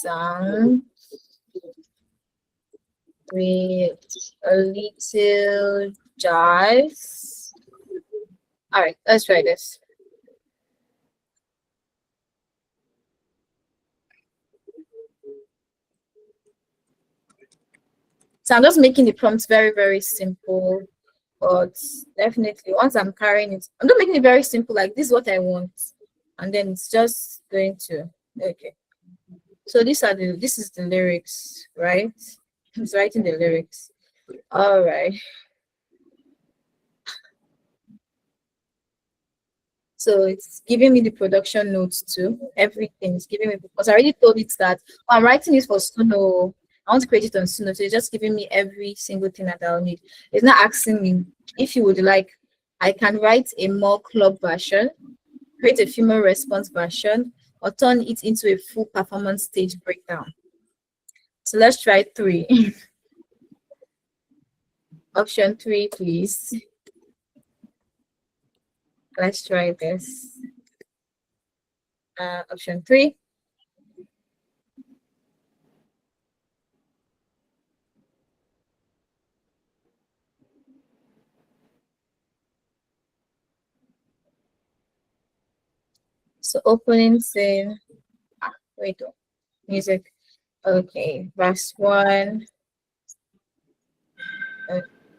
Sound with a little jazz. All right, let's try this. So I'm just making the prompts very, very simple, but definitely once I'm carrying it, I'm just making it very simple, like this is what I want. And then it's just going to, okay. So this is the lyrics, right? I'm writing the lyrics. All right. So it's giving me the production notes too. Everything is giving me, because I already told it that I'm writing this for Suno. I want to create it on Suno. So it's just giving me every single thing that I'll need. It's not asking me if you would like, I can write a more club version, create a female response version, or turn it into a full performance stage breakdown. So let's try 3. Option 3, please. Let's try this. Option 3. So opening scene. Wait, music. Okay, verse 1.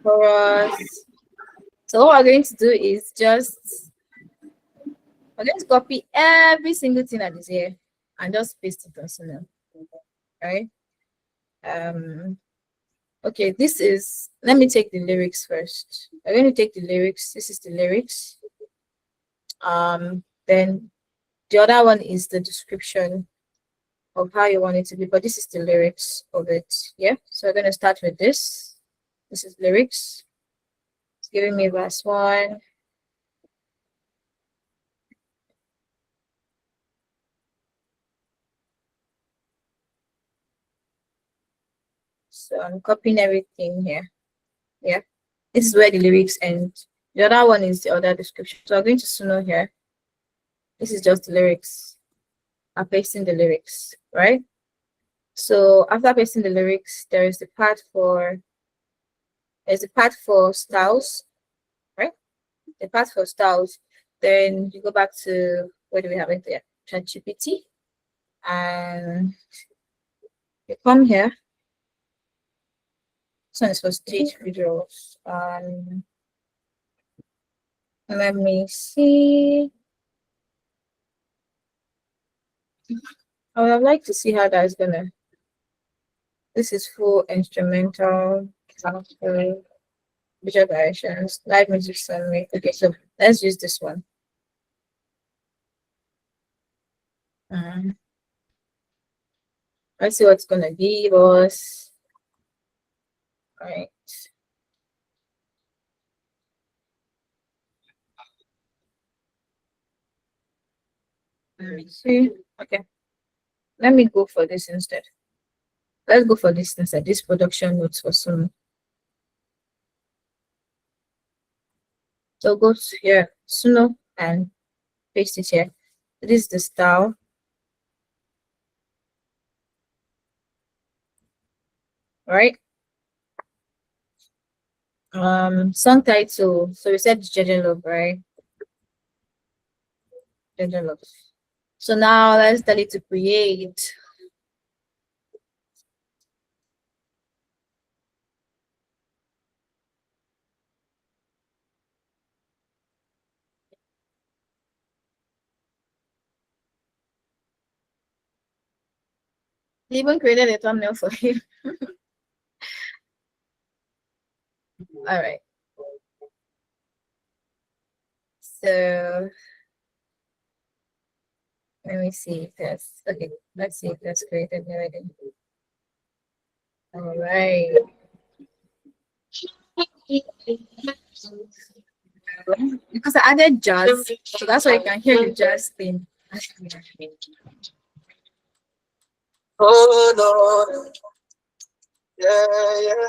Chorus. So what we're going to do is we're going to copy every single thing that is here and just paste it on Suno. Right? Okay, this is, let me take the lyrics first. I'm going to take the lyrics. This is the lyrics. Then the other one is the description of how you want it to be, but this is the lyrics of it. Yeah. So we're going to start with this. This is lyrics. It's giving me verse 1. So I'm copying everything here. Yeah. This is where the lyrics end. The other one is the other description. So I'm going to Suno here. This is just the lyrics. I'm pasting the lyrics, right? So after pasting the lyrics, there's the part for styles, right? The part for styles. Then you go back to, where do we have it there? ChatGPT. And you come here. This one is for stage videos. Let me see. I would have liked to see how that's gonna. This is full instrumental, sample, visual directions, live music summary. Okay, so let's use this one. Let's see what's gonna give us. All right. See, okay. Let me go for this instead. Let's go for this instead. This production notes for Suno. So go to here, Suno, and paste it here. This is the style. Right? Song title. So we said Jeje Love, right? Jeje Love. So now let's tell it to create. They even created a thumbnail for you. All right. So let me see if that's okay. Let's see if that's created already. All right. Because I added jazz, so that's why you can hear the jazz thing. Oh no, yeah.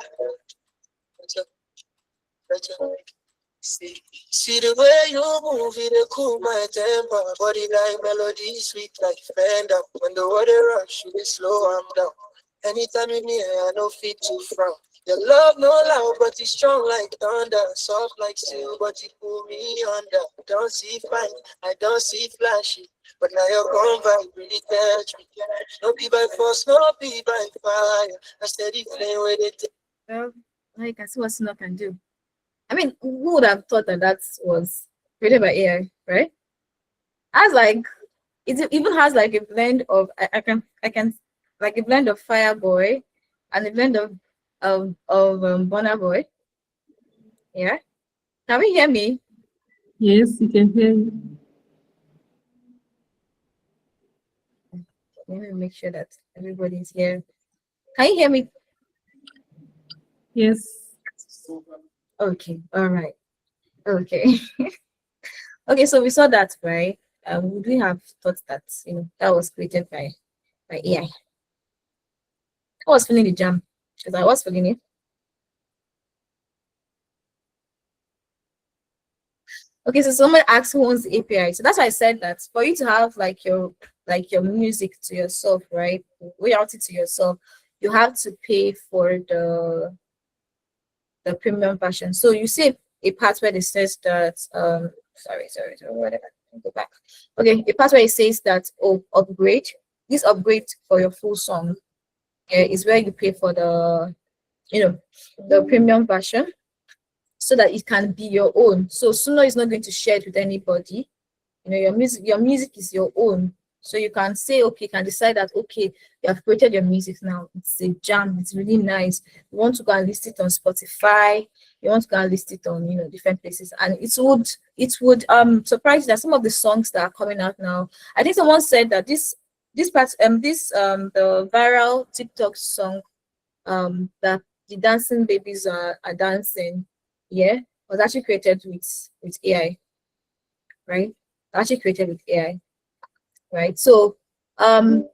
See the way you move it, cool my temper. Body like melody, sweet like Fender. When the water rush, you slow, I'm down. Anytime you near, I know fit to frown. Your love no loud, but it's strong like thunder. Soft like steel, but you pull me under. Don't see fine, I don't see flashy. But now you're gone by, really touch me. No be by force, no be by fire. I steady flame with it. Well, now you can see what Suno can do. I mean, who would have thought that that was created by AI, right? As like it even has like a blend of I can like a blend of Fireboy and a blend of Burna Boy. Yeah, can we hear me? Yes, you can hear you. Let me make sure that everybody's here. Can you hear me? Yes. Okay, all right. Okay. Okay, so we saw that, right? Would we have thought that that was created by AI? I was feeling the jam because I was feeling it. Okay, so someone asked who owns the API. So that's why I said that for you to have like your music to yourself, right? Royalty to yourself, you have to pay for the premium version. So you see a part where it says that sorry, whatever. Go back. Okay, a part where it says that upgrade. This upgrade for your full song is where you pay for the the premium version so that it can be your own. So Suno is not going to share it with anybody. Your music is your own. So you can say, okay, you can decide that, okay, you have created your music now. It's a jam. It's really nice. You want to go and list it on Spotify. You want to go and list it on, different places. And it would surprise you that some of the songs that are coming out now, I think someone said that the viral TikTok song that the dancing babies are dancing, yeah, was actually created with AI, right? Actually created with AI, right? So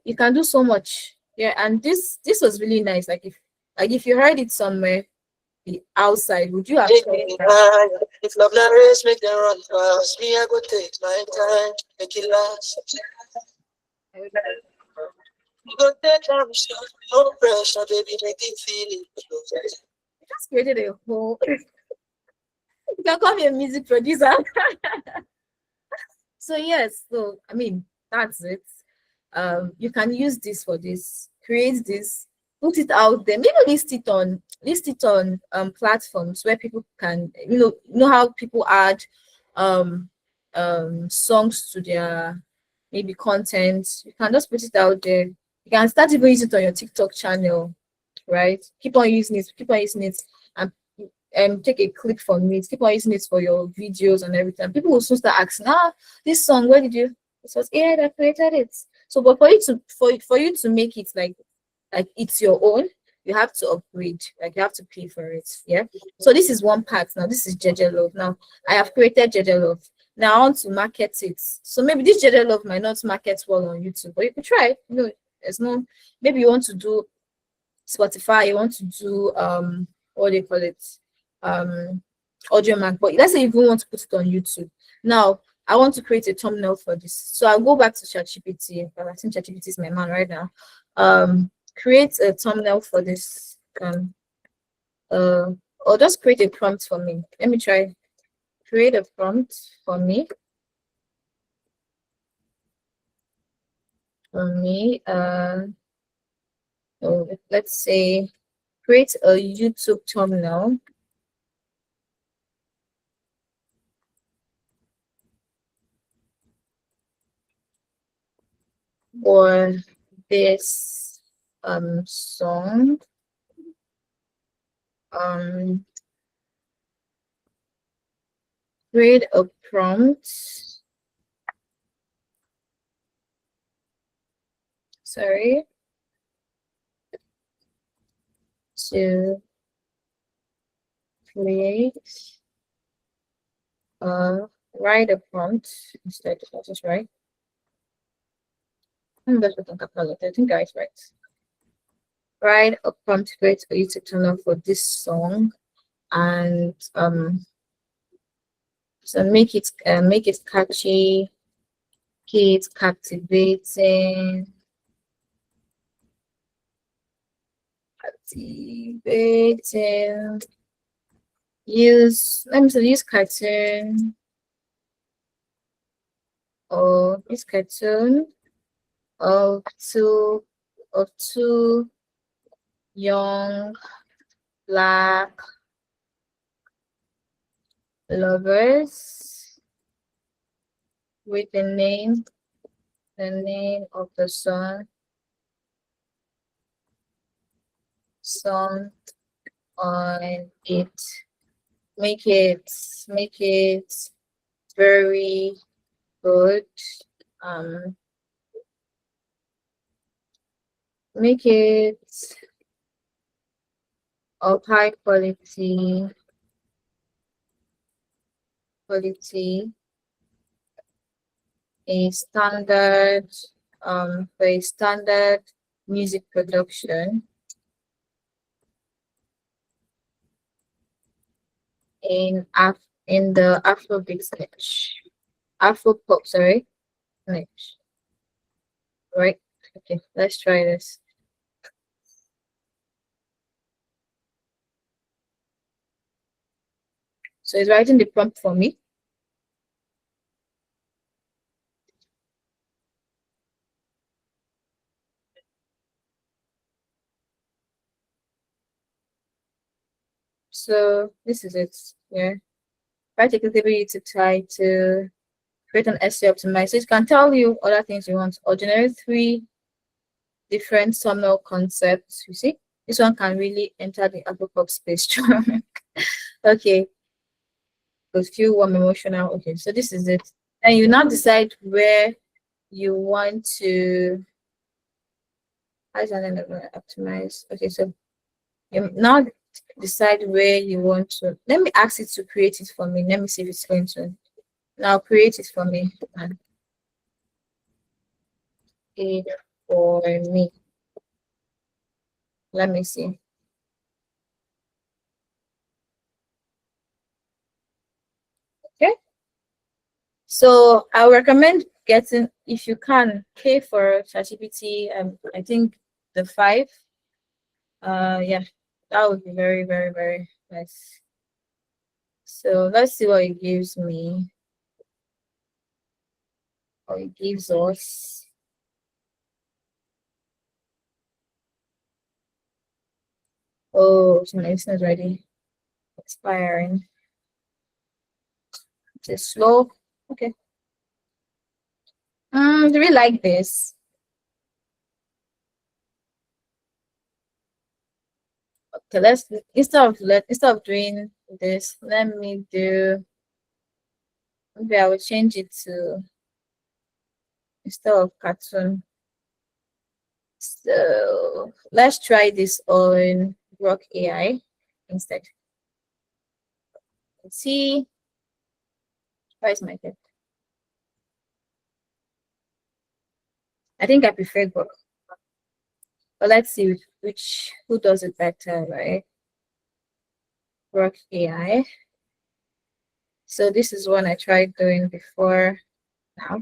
you can do so much. Yeah, and this was really nice. If you heard it somewhere the outside, would you have If love not race, make them run fast. Me, I go take my time, make it last. You go take time, no pressure, baby, make it feel it. just created a whole you can call me a music producer. So yes, so I mean that's it. You can use this for this, create this, put it out there, maybe list it on platforms where people can know how people add songs to their maybe content. You can just put it out there. You can start even using it on your TikTok channel, right? Keep on using it, and take a clip from it. Keep on using it for your videos and everything. People will soon start asking, this song, where did you? It was AI that created it. So, but for you to make it like it's your own, you have to upgrade. Like you have to pay for it. Yeah. So this is one part. Now this is Jeje Love. Now I have created Jeje Love. Now I want to market it. So maybe this JJ Love might not market well on YouTube, but you could try. There's no, maybe you want to do Spotify, you want to do what do you call it? Audio Mac, but let's say you even want to put it on YouTube. Now I want to create a thumbnail for this. So I'll go back to ChatGPT. I think ChatGPT is my man right now. Create a thumbnail for this. Or just create a prompt for me. Let me try. Create a prompt for me. Let's say create a YouTube thumbnail. For this song. Create a prompt. Sorry. To create write a prompt instead. I'll just write. That's what I think I right. Write a prompt to create a YouTube channel for this song, and so make it catchy, make it captivating. Use cartoon, or use cartoon of two young Black lovers with the name of the song on it. Make it very good. Make it of high quality a standard for a standard music production in the Afrobeat niche. Afropop, sorry, niche. Right? Okay, let's try this. So it's writing the prompt for me. So this is it. Yeah. Write a clickable YouTube title, create an SEO optimizer. So it can tell you other things you want, or generate 3 different thumbnail concepts. You see, this one can really enter the Afropop space. Okay. Because few warm emotional. Okay, so this is it. And you now decide where you want to. How is that optimize? Okay, so you now decide where you want to. Let me ask it to create it for me. Let me see if it's going to. Now create it for me. It for me. Let me see. Okay. So I recommend getting, if you can, pay for ChatGPT. I think the 5. Yeah, that would be very, very, very nice. So let's see what it gives me. Or it gives us. Oh, so my is ready. Expiring. It's slow. Okay. Do we like this? Okay, let's instead of doing this, let me do, maybe I will change it to, instead of cartoon. So let's try this on Rock AI instead. Let's see. Where is my head? I think I prefer Grok. But let's see who does it better, right? Grok AI. So this is one I tried doing before now.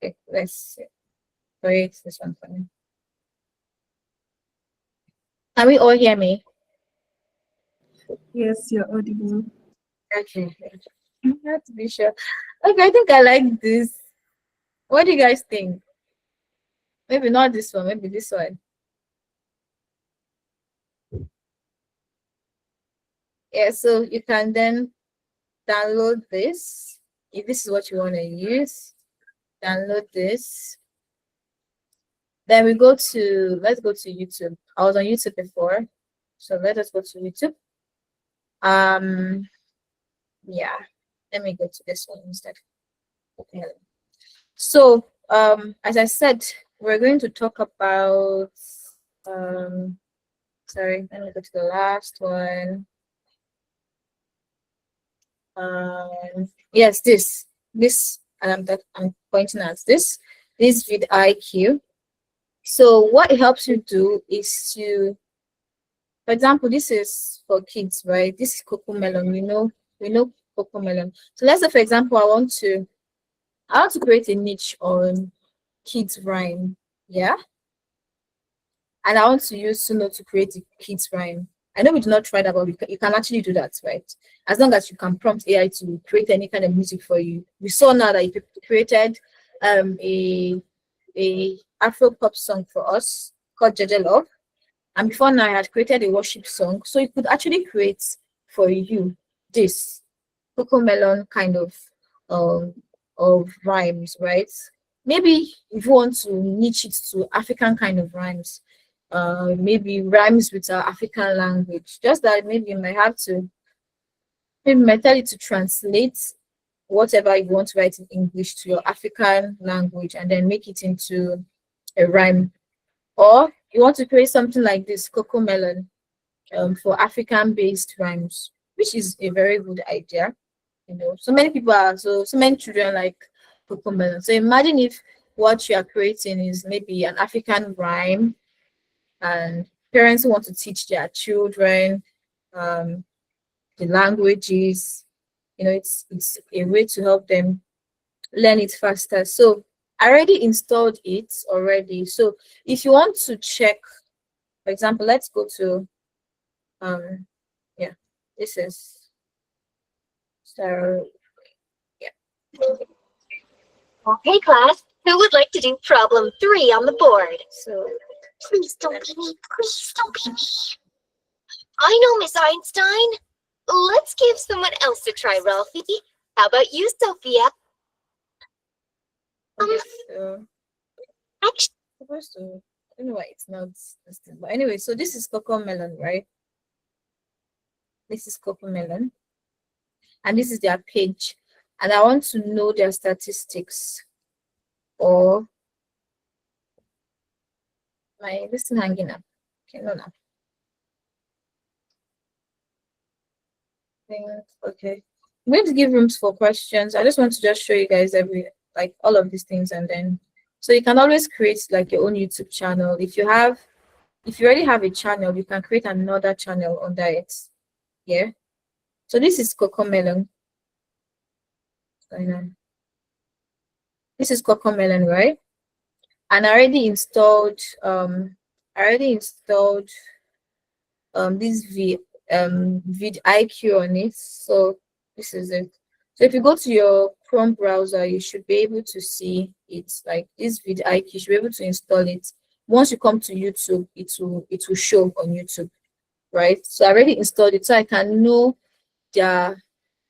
Okay, let's create this one for me. Can we all hear me? Yes, you're audible. Okay. I have to be sure. Okay, I think I like this. What do you guys think? Maybe not this one, maybe this one. Yeah, so you can then download this. If this is what you want to use, download this. Then let's go to YouTube. I was on YouTube before. So let us go to YouTube. Yeah, let me go to this one instead. Okay. So as I said, we're going to talk about sorry, let me go to the last one. Yes, this, and I'm pointing at this vidIQ. So what it helps you do is for example, this is for kids, right? This is Coco Melon. We know Coco Melon. So let's say, for example, I want to create a niche on kids rhyme, yeah, and I want to use Suno to create a kids rhyme. I know we do not try that, but you can actually do that, right? As long as you can prompt AI to create any kind of music for you. We saw now that you created a Afro pop song for us called Jeje Love. And before now, I had created a worship song. So it could actually create for you this Coco Melon kind of rhymes, right? Maybe if you want to niche it to African kind of rhymes, maybe rhymes with our African language. Just that maybe you might have to, maybe you might tell it to translate whatever you want to write in English to your African language and then make it into a rhyme. Or you want to create something like this, Coco Melon, for African-based rhymes, which is a very good idea. So many people so many children like Coco Melon. So imagine if what you are creating is maybe an African rhyme, and parents want to teach their children the languages. It's a way to help them learn it faster. So I already installed it already. So if you want to check, for example, let's go to yeah, this is so yeah. Okay, class. Who would like to do problem 3 on the board? So Please don't be me. Please don't be me. I know, Miss Einstein. Let's give someone else a try, Ralphie. How about you, Sophia? okay, so Actually, supposed to, I don't know why it's not this thing. But anyway, so this is Coco Melon, right? This is Coco Melon. And this is their page. And I want to know their statistics. Or my this thing hanging up. Okay, no. Okay. I'm going to give rooms for questions. I just want to just show you guys all of these things, and then so you can always create like your own YouTube channel. If you already have a channel, you can create another channel under it. Yeah. So this is Coco Melon. This is Coco Melon, right? And I already installed this vidIQ on it. So this is it. So if you go to your Chrome browser, you should be able to see it like this vidIQ. You should be able to install it. Once you come to YouTube, it will show on YouTube, right? So I already installed it, so I can know their.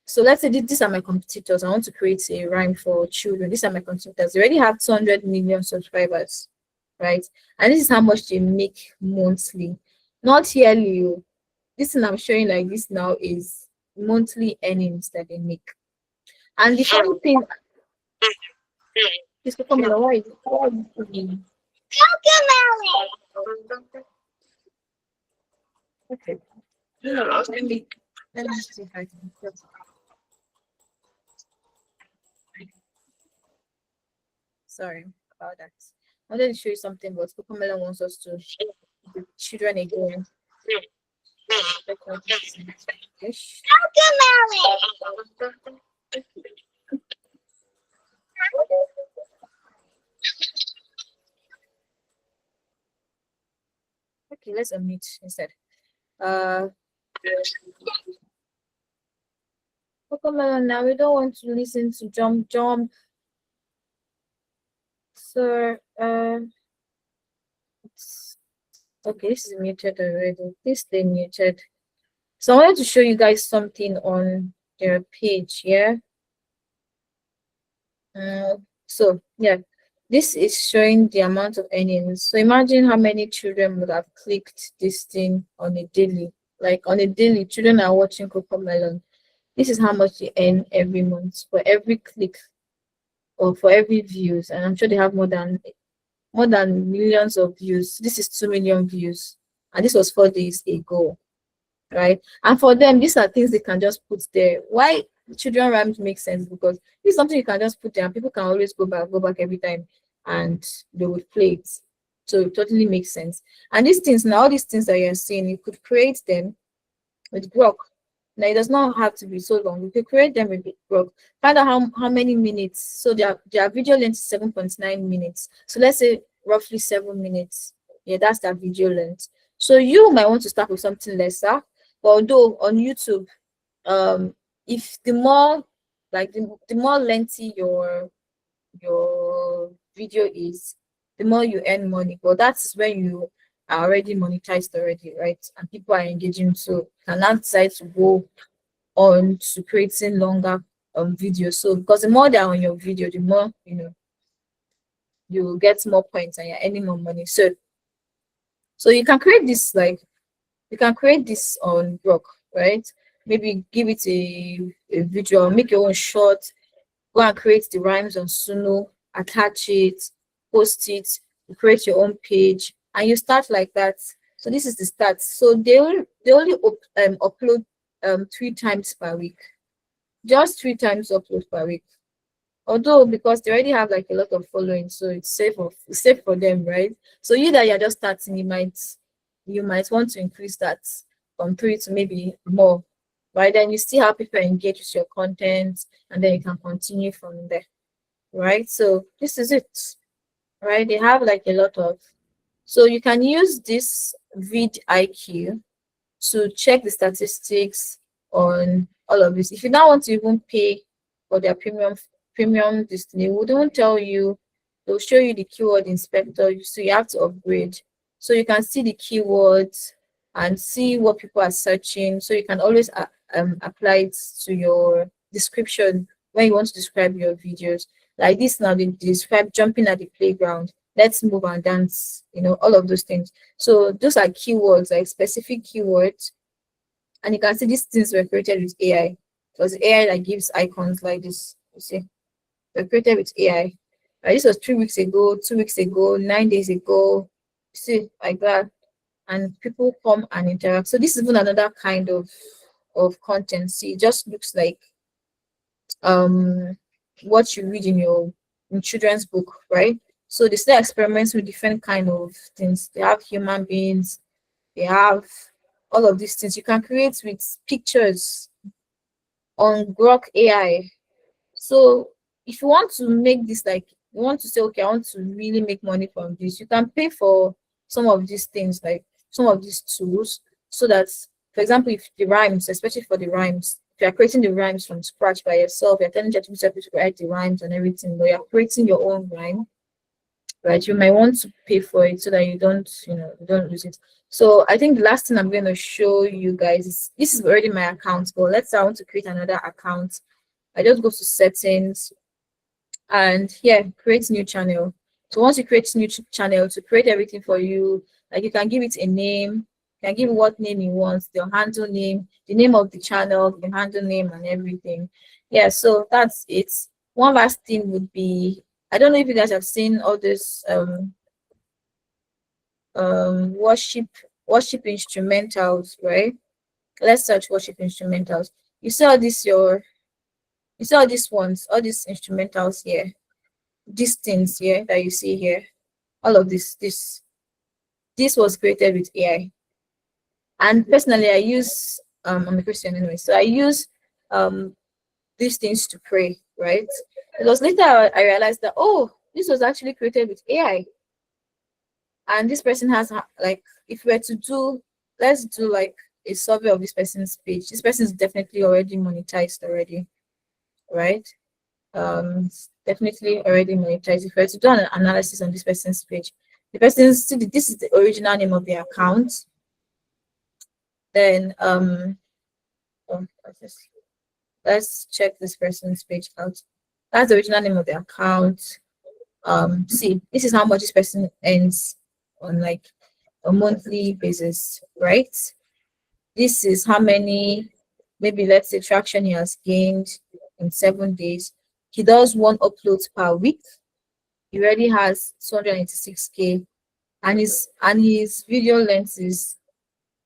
So let's say these are my competitors. I want to create a rhyme for children. These are my competitors. They already have 200 million subscribers, right? And this is how much they make monthly, not yearly. This thing I'm showing like this now is monthly earnings that they make. And the funny thing is, why is it? Okay. Let me see if I can. Sorry. about that. I wanted to show you something, but Cocomelon wants us to the children again. Yes. Okay, let's unmute instead. Cocomelon, now we don't want to listen to jump. So okay, this is muted already. Please stay muted. So I wanted to show you guys something on their page, yeah. So yeah, this is showing the amount of earnings. So imagine how many children would have clicked this thing on a daily. Like on a daily, children are watching Cocomelon. This is how much they earn every month for every click or for every views. And I'm sure they have more than millions of views. This is 2 million views. And this was 4 days ago, right? And for them, these are things they can just put there. Why children rhymes make sense? Because it's something you can just put there and people can always go back every time and they would play it. So it totally makes sense. And these things, now all these things that you're seeing, you could create them with Grok. Now it does not have to be so long. You could create them with Grok. Find out how many minutes. So their video length is 7.9 minutes. So let's say roughly 7 minutes. Yeah, that's their video length. So you might want to start with something lesser. But although on YouTube, if the more like the more lengthy your video is, the more you earn money. But that's when you are already monetized already, right? And people are engaging, so you can now decide to go on to creating longer videos. So because the more they're on your video, the more you will get more points and you're earning more money. So you can create this on Grok, right? Maybe give it a visual, make your own short, go and create the rhymes on Suno, attach it, post it, create your own page, and you start like that. So this is the start. So they only upload 3 times per week, just 3 times upload per week. Although because they already have like a lot of following, so it's safe for them, right? So you that you're just starting, you might want to increase that from 3 to maybe more. Right, then you see how people engage with your content, and then you can continue from there, right? So this is it, right? They have like a lot of, so you can use this vidIQ to check the statistics on all of this. If you now want to even pay for their premium this thing, they wouldn't tell you. They'll show you the keyword inspector, so you have to upgrade. So you can see the keywords and see what people are searching. So you can always apply it to your description when you want to describe your videos. Like this now, they describe jumping at the playground, let's move and dance, all of those things. So those are keywords, like specific keywords. And you can see these things were created with AI. Because AI that gives icons like this, you see, they're created with AI. This was 3 weeks ago, 2 weeks ago, 9 days ago, see, like that. And people come and interact. So this is even another kind of content. See, it just looks like what you read in children's book, right? So they still experiments with different kind of things. They have human beings, they have all of these things. You can create with pictures on Grok AI. So if you want to make this, like you want to say, okay, I want to really make money from this, you can pay for some of these things, like some of these tools, so that, for example, if the rhymes, especially for the rhymes, if you're creating the rhymes from scratch by yourself, you're telling ChatGPT to write the rhymes and everything, but you're creating your own rhyme, right? You might want to pay for it so that you don't lose it. So I think the last thing I'm going to show you guys is, this is already my account, but let's say I want to create another account. I just go to settings and here, create new channel. So once you create new channel, to create everything for you, like you can give it a name, you can give it what name you want, the handle name, the name of the channel, the handle name, and everything. Yeah, so that's it. One last thing would be, I don't know if you guys have seen all this worship instrumentals, right? Let's search worship instrumentals. You see all these ones, all these instrumentals here. these things here that you see here, all of this was created with AI. And personally, I use I'm a Christian anyway, so I use these things to pray, right? Because later I realized that, oh, this was actually created with AI. And this person has like, if we were to do, let's do like a survey of this person's page. This person is definitely already monetized already, right? Definitely already monetized. If we were to do an analysis on this person's page, the person's, this is the original name of their account. Then let's check this person's page out. That's the original name of the account. See, this is how much this person earns on like a monthly basis, right? This is how many, maybe let's say, traction he has gained in 7 days. He does 1 upload per week. He already has 286K, and his video length is,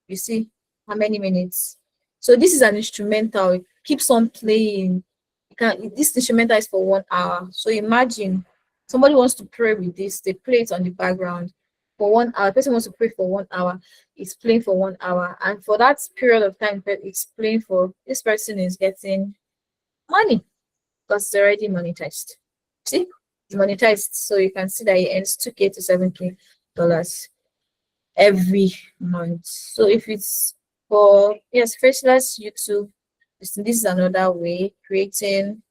you see how many minutes. So this is an instrumental. It keeps on playing. This instrumental is for 1 hour. So imagine somebody wants to pray with this. They play it on the background for 1 hour. The person wants to pray for 1 hour. It's playing for 1 hour, and for that period of time it's playing for, this person is getting money because it's already monetized. See, it's monetized, so you can see that it earns $2K to $7K every month. So if it's for, yes, Freelance YouTube, this is another way, creating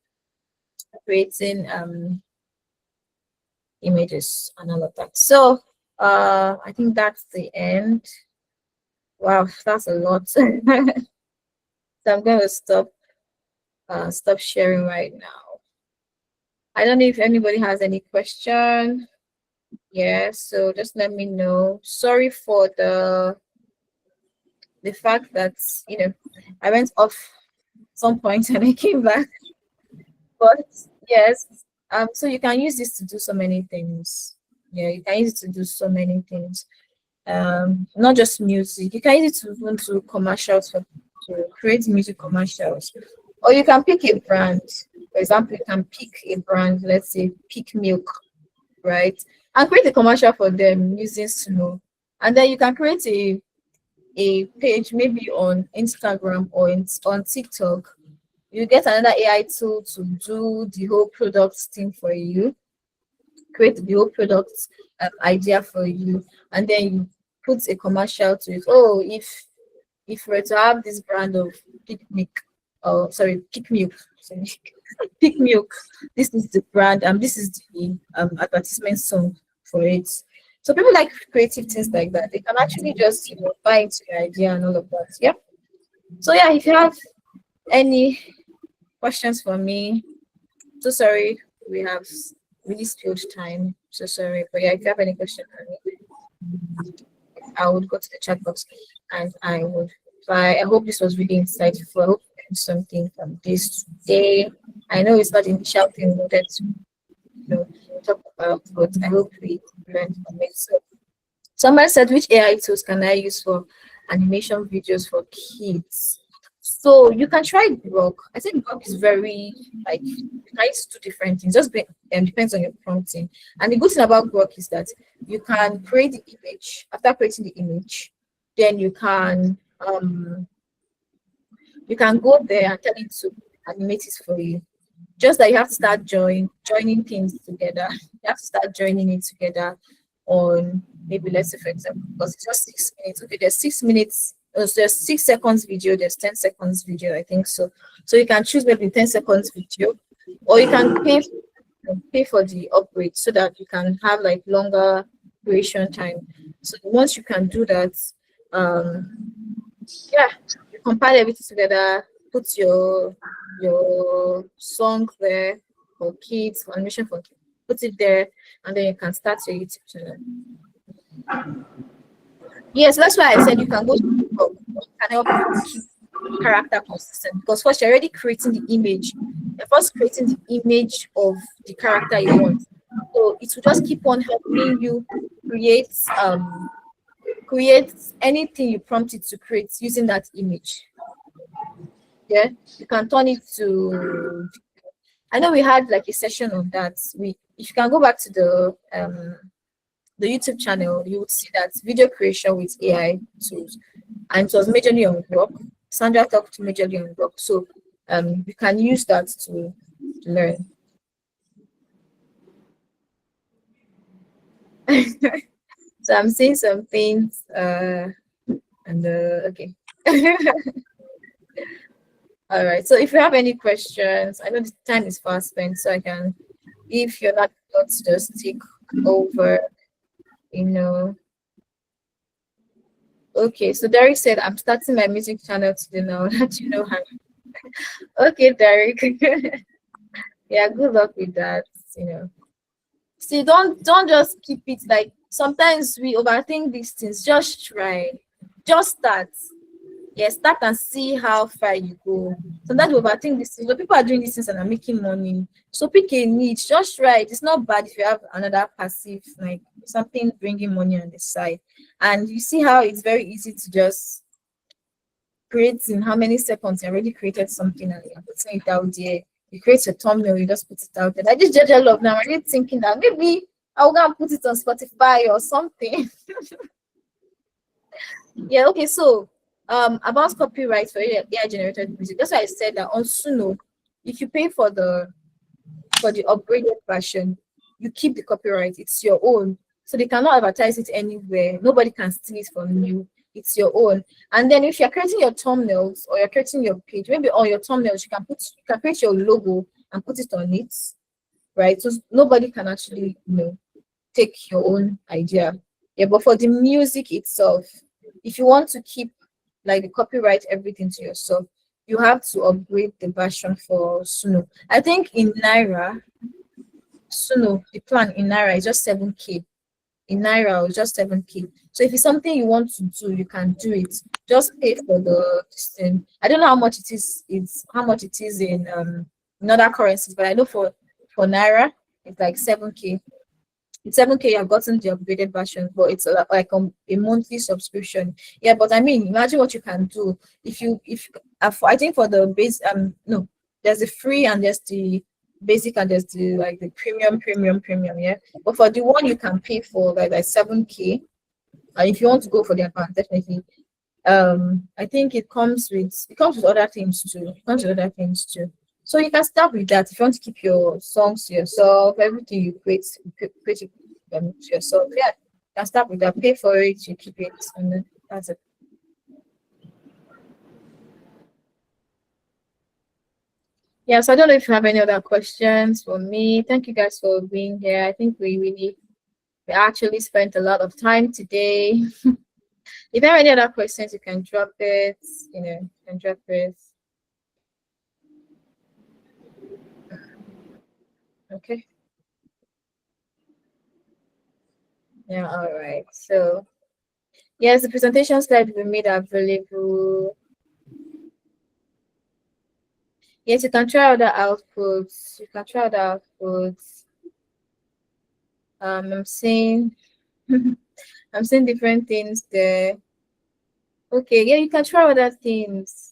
images and all of that. So I think that's the end. Wow, that's a lot. So I'm going to stop sharing right now. I don't know if anybody has any question. Yeah, so just let me know. Sorry for the fact that, you know, I went off some point and I came back. But yes, so you can use this to do so many things. Yeah, you can use it to do so many things. Not just music. You can use it to even do commercials, to create music commercials. Or you can pick a brand. For example, you can pick a brand, let's say Pick Milk, right? And create a commercial for them using SUNO. And then you can create a page maybe on Instagram or on TikTok. You get another AI tool to do the whole product thing for you, create the whole product idea for you, and then you put a commercial to it. Oh, if we're to have this brand of Pick Milk, sorry, Pick Milk, this is the brand, this is the advertisement song for it. So people like creative things like that. They can actually just, you know, buy into your idea and all of that. Yeah. So yeah, if you have any questions for me, so sorry, we have really spilled time. So sorry, but yeah, if you have any question for me, I would go to the chat box and I would reply. I hope this was really insightful. I hope you learned something from this today. I know it's not the initial thing we wanted to, you know, talk about, but I hope we learned from it. So somebody said, which AI tools can I use for animation videos for kids? So you can try Grok. I think Grok is very, like, nice to do different things. Just depends on your prompting. And the good thing about Grok is that you can create the image. After creating the image, then you can go there and tell it to animate it for you. Just that you have to start joining things together. You have to start joining it together on, maybe let's say, for example, because it's just 6 minutes. Okay, there's 6 minutes. There's 6 seconds video, there's 10 seconds video, I think so. So you can choose maybe 10 seconds video, or you can pay for the upgrade so that you can have like longer creation time. So once you can do that, yeah, you compile everything together, put your song there for kids, for animation for kids, put it there, and then you can start your YouTube channel. Yes, that's why I said you can go to TikTok. It can help you keep character consistent, because first you're already creating the image. You're first creating the image of the character you want. So it will just keep on helping you create anything you prompt it to create using that image. Yeah, you can turn it to, I know we had like a session on that. if you can go back to the YouTube channel, you would see that video creation with AI tools, and it was majorly on Grok. Sandra talked majorly on Grok, so you can use that to learn. So I'm saying some things, and okay. All right. So if you have any questions, I know the time is fast spent, so I can, if you're not able to just take over, you know. Okay, so Derek said, I'm starting my music channel today now. That you know how. Okay, Derek. Yeah, good luck with that, you know. See, don't just keep it like, sometimes we overthink these things. Just try. Just start. Yeah, start and see how far you go. Sometimes we overthink these things. So people are doing these things and are making money. So pick a niche. Just try it. It's not bad if you have another passive, like something bringing money on the side. And you see how it's very easy to just create, in how many seconds you already created something and you're putting it out there. You create a thumbnail, you just put it out there. I just judge love now. I'm really thinking that maybe I'll go and put it on Spotify or something. Yeah, okay, so about copyright for AI generated music. That's why I said that on Suno, if you pay for the upgraded version, you keep the copyright, it's your own. So they cannot advertise it anywhere. Nobody can steal it from you. It's your own. And then if you're creating your thumbnails or you're creating your page, maybe on your thumbnails, you can create your logo and put it on it, right? So nobody can actually, take your own idea. Yeah, but for the music itself, if you want to keep like the copyright everything to yourself, you have to upgrade the version for Suno. I think in Naira, Suno, the plan in Naira is just 7K. In Naira, it's just 7K. So if it's something you want to do, you can do it. Just pay for this thing. I don't know how much it is. It's how much it is in other currencies, but I know for Naira, it's like 7K. It's 7K. I've gotten the upgraded version, but it's like a monthly subscription. Yeah, but I mean, imagine what you can do I think for the base, no, there's the free and there's the basic and there's the like the premium. Yeah, but for the one you can pay for like 7K, and if you want to go for the advance, definitely. I think it comes with other things too. So you can start with that if you want to keep your songs to yourself, everything you create it to yourself. Yeah, you can start with that. Pay for it, you keep it, and then that's it. Yeah, so I don't know if you have any other questions for me. Thank you guys for being here. I think we actually spent a lot of time today. If you have any other questions, you can drop it. You can drop it. Okay. Yeah, all right. So yes, the presentation slide we made available. Yes, you can try other outputs. I'm seeing I'm seeing different things there. Okay, yeah, you can try other things.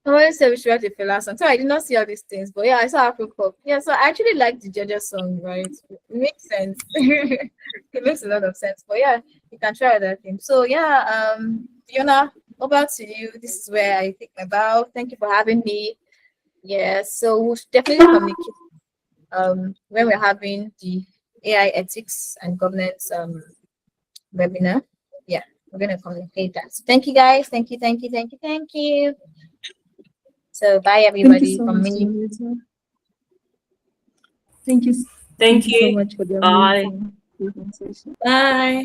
Somebody said we should write a freelance song. So I did not see all these things, but yeah, I saw Afro pop. Yeah, so I actually like the Georgia song, right? It makes sense. It makes a lot of sense. But yeah, you can try other things. So yeah, Fiona, over to you. This is where I take my bow. Thank you for having me. Yeah, so we'll definitely communicate when we're having the AI ethics and governance webinar. Yeah, we're gonna communicate that. So thank you guys. Thank you. So bye everybody so from much, me. Loretta. Thank you. Thank So you. much for the Bye. amazing presentation. Bye.